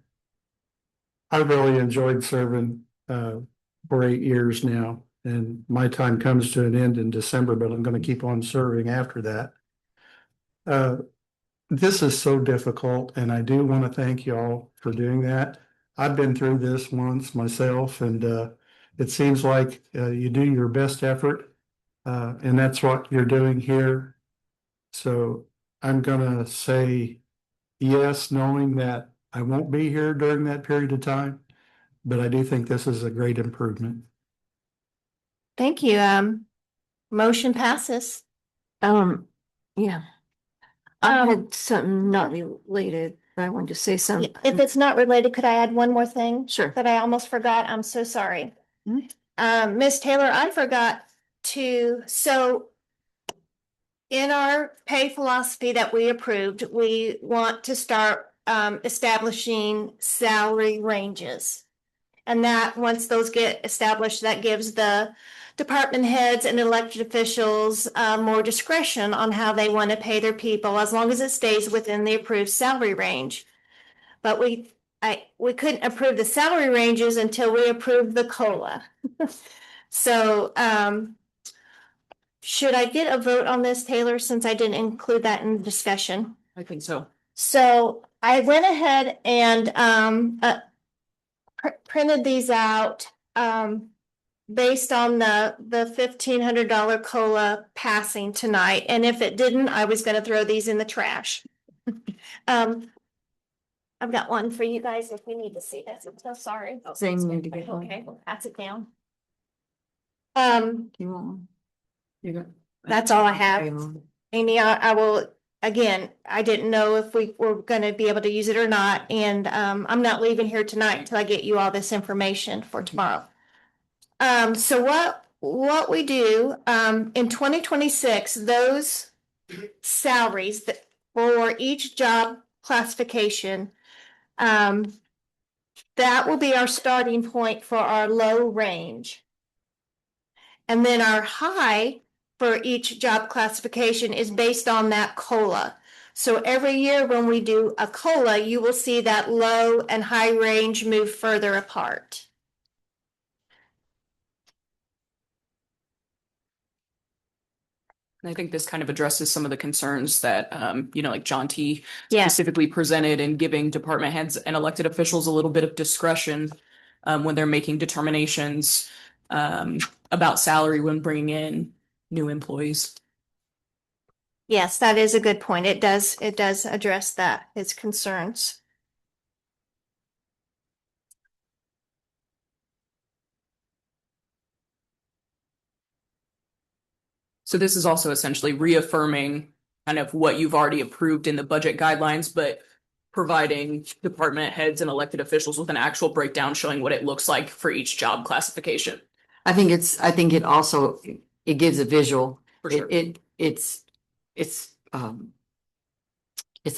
I really enjoyed serving for 8 years now, and my time comes to an end in December, but I'm gonna keep on serving after that. This is so difficult, and I do want to thank y'all for doing that. I've been through this once myself, and it seems like you do your best effort, and that's what you're doing here. So I'm gonna say yes, knowing that I won't be here during that period of time, but I do think this is a great improvement. Thank you. Motion passes. Yeah. I had something not related, but I wanted to say something. If it's not related, could I add one more thing? Sure. That I almost forgot. I'm so sorry. Miss Taylor, I forgot to, so in our pay philosophy that we approved, we want to start establishing salary ranges. And that, once those get established, that gives the department heads and elected officials more discretion on how they want to pay their people, as long as it stays within the approved salary range. But we couldn't approve the salary ranges until we approved the COLA. So should I get a vote on this, Taylor, since I didn't include that in the discussion? I think so. So I went ahead and printed these out based on the $1,500 COLA passing tonight. And if it didn't, I was gonna throw these in the trash. I've got one for you guys if you need to see this. I'm so sorry. Same need to get one. Okay, we'll pass it down. You want one? You got. That's all I have. Amy, I will, again, I didn't know if we were gonna be able to use it or not, and I'm not leaving here tonight until I get you all this information for tomorrow. So what we do in 2026, those salaries that for each job classification, that will be our starting point for our low range. And then our high for each job classification is based on that COLA. So every year when we do a COLA, you will see that low and high range move further apart. And I think this kind of addresses some of the concerns that, like John T. Yeah. specifically presented in giving department heads and elected officials a little bit of discretion when they're making determinations about salary when bringing in new employees. Yes, that is a good point. It does address that, his concerns. So this is also essentially reaffirming kind of what you've already approved in the budget guidelines, but providing department heads and elected officials with an actual breakdown showing what it looks like for each job classification. I think it also, it gives a visual. For sure. It's a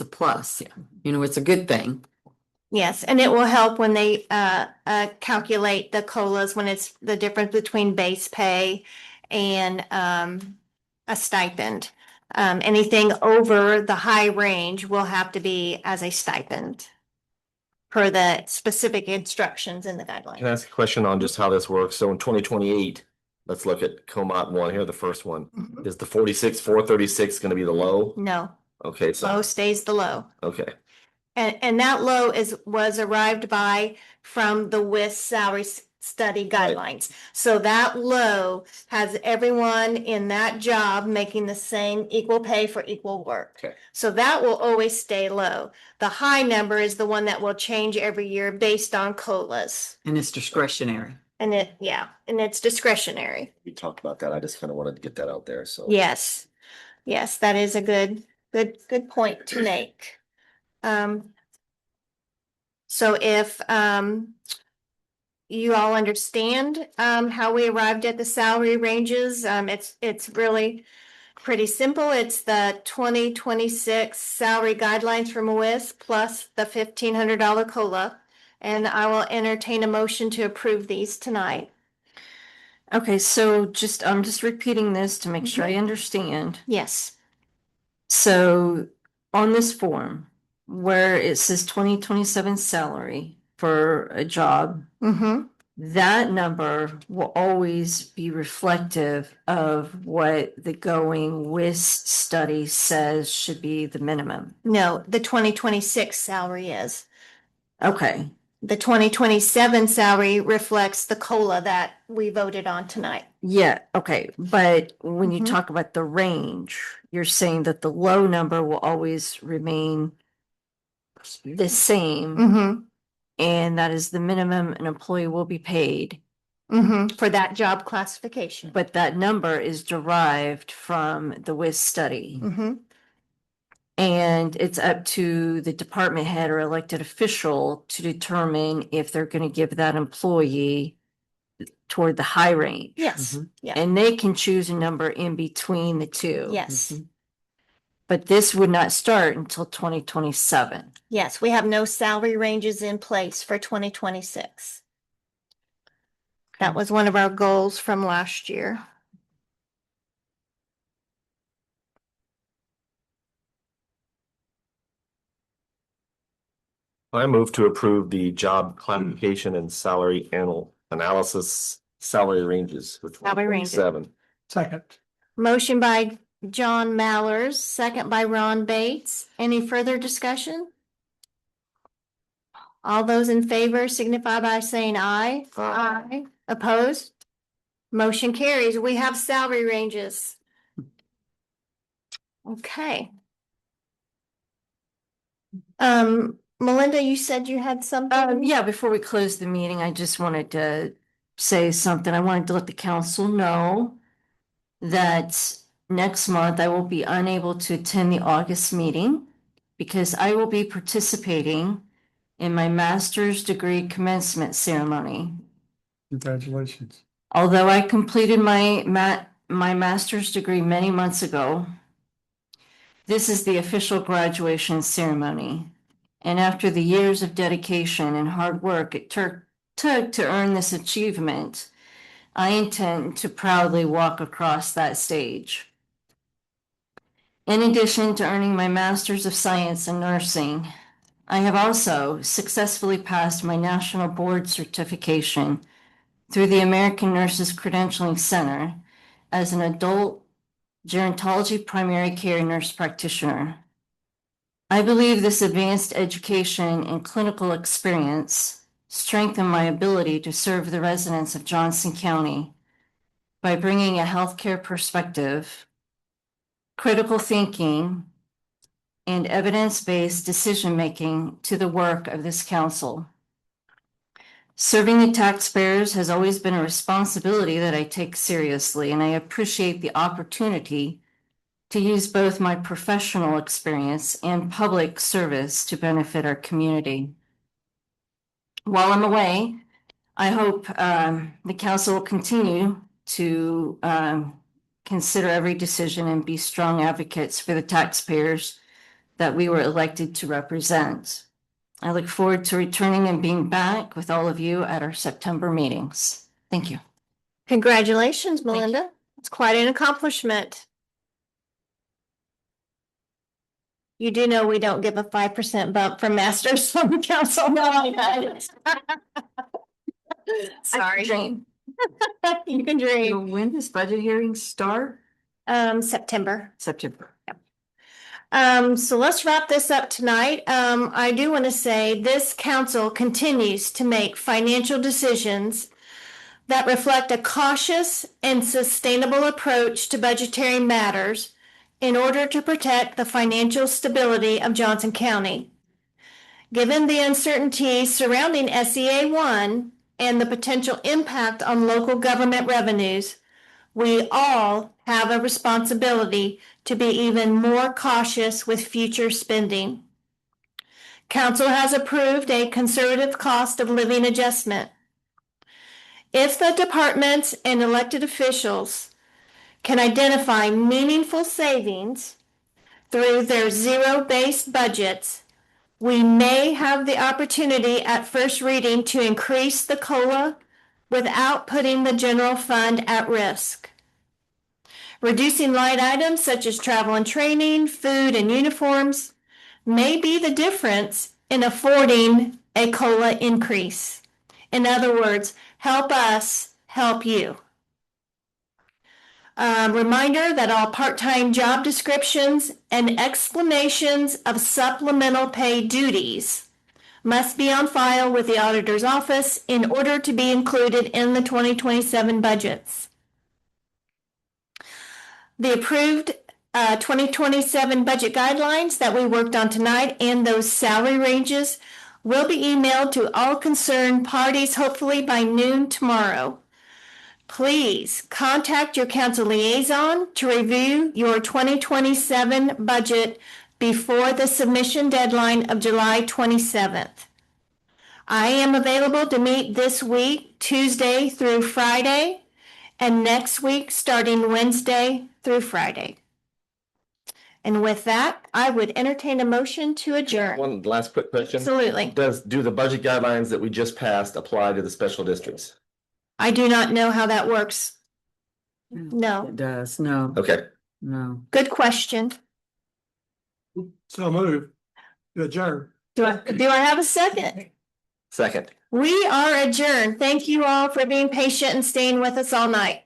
plus. You know, it's a good thing. Yes, and it will help when they calculate the COLAs, when it's the difference between base pay and a stipend. Anything over the high range will have to be as a stipend per the specific instructions in the Can I guidelines. ask a question on just how this works? So in 2028, let's look at Comat one here, the first one. Mhm. Is the 46,436 going to be the low? No, Okay, so, low stays the low. okay. And that low was arrived by from the WIS salary study guidelines. So that low has everyone in that job making the same equal pay for equal work. Okay. So that will always stay low. The high number is the one that will change every year based on COLAs. And it's discretionary. And it's discretionary. We talked about that. I just kind of wanted to get that out there, so. Yes, yes, that is a good point to make. So if you all understand how we arrived at the salary ranges, it's really pretty simple. It's the 2026 salary guidelines from WIS plus the $1,500 COLA. And I will entertain a motion to approve these tonight. Okay, so I'm just repeating this to make sure I understand. Yes. So on this form, where it says 2027 salary for a job, Mm-hmm. that number will always be reflective of what the going WIS study says should be the minimum. No, the 2026 salary is. Okay, The 2027 salary reflects the COLA that we voted on tonight. yeah, okay, but when you Mhm. talk about the range, you're saying that the low number will always remain the same, Mm-hmm. and that is the minimum an employee will be paid. Mm-hmm. For that job classification. But that number is derived from the WIS study. Mm-hmm. And it's up to the department head or elected official to determine if they're gonna give that employee toward the high range. Yes, yeah, And they can choose a number in between the two. yes, But this would not start until 2027. yes. We have no salary ranges in place for 2026. That was one of our goals from last year. I move to approve the job classification and salary analysis salary ranges for Salary ranges. 2027. Second. Motion by John Mallers, second by Ron Bates. Any further discussion? All those in favor signify by saying aye. Aye. Opposed? Motion carries. We have salary ranges. Okay. Melinda, you said you had something? Yeah, before we close the meeting, I just wanted to say something. I wanted to let the council know that next month I will be unable to attend the August meeting because I will be participating in my master's degree commencement ceremony. Congratulations. Although I completed my master's degree many months ago, this is the official graduation ceremony. And after the years of dedication and hard work it took to earn this achievement, I intend to proudly walk across that stage. In addition to earning my Master's of Science in Nursing, I have also successfully passed my national board certification through the American Nurses Credentialing Center as an adult gerontology primary care nurse practitioner. I believe this advanced education and clinical experience strengthen my ability to serve the residents of Johnson County by bringing a healthcare perspective, critical thinking, and evidence-based decision-making to the work of this council. Serving the taxpayers has always been a responsibility that I take seriously, and I appreciate the opportunity to use both my professional experience and public service to benefit our community. While I'm away, I hope the council will continue to consider every decision and be strong advocates for the taxpayers that we were elected to represent. I look forward to returning and being back with all of you at our September meetings. Thank you. Congratulations, Melinda. It's quite an accomplishment. You do know we don't give a 5% bump for masters from council. No, I know. Sorry. Dream. You can So dream. when does budget hearings start? September. September. So let's wrap this up tonight. I do want to say this council continues to make financial decisions that reflect a cautious and sustainable approach to budgetary matters in order to protect the financial stability of Johnson County. Given the uncertainties surrounding SEA 1 and the potential impact on local government revenues, we all have a responsibility to be even more cautious with future spending. Council has approved a conservative cost of living adjustment. If the departments and elected officials can identify meaningful savings through their zero-based budgets, we may have the opportunity at first reading to increase the COLA without putting the general fund at risk. Reducing line items such as travel and training, food and uniforms may be the difference in affording a COLA increase. In other words, help us help you. Reminder that all part-time job descriptions and explanations of supplemental pay duties must be on file with the auditor's office in order to be included in the 2027 budgets. The approved 2027 budget guidelines that we worked on tonight and those salary ranges will be emailed to all concerned parties hopefully by noon tomorrow. Please contact your council liaison to review your 2027 budget before the submission deadline of July 27th. I am available to meet this week, Tuesday through Friday, and next week, starting Wednesday through Friday. And with that, I would entertain a motion to adjourn. One last quick question. Absolutely. Do the budget guidelines that we just passed apply to the special districts? I do not know how that works. No. It does, no, Okay. no. Good question. So move. Adjourn. Do I have a second? Second. We are adjourned. Thank you all for being patient and staying with us all night.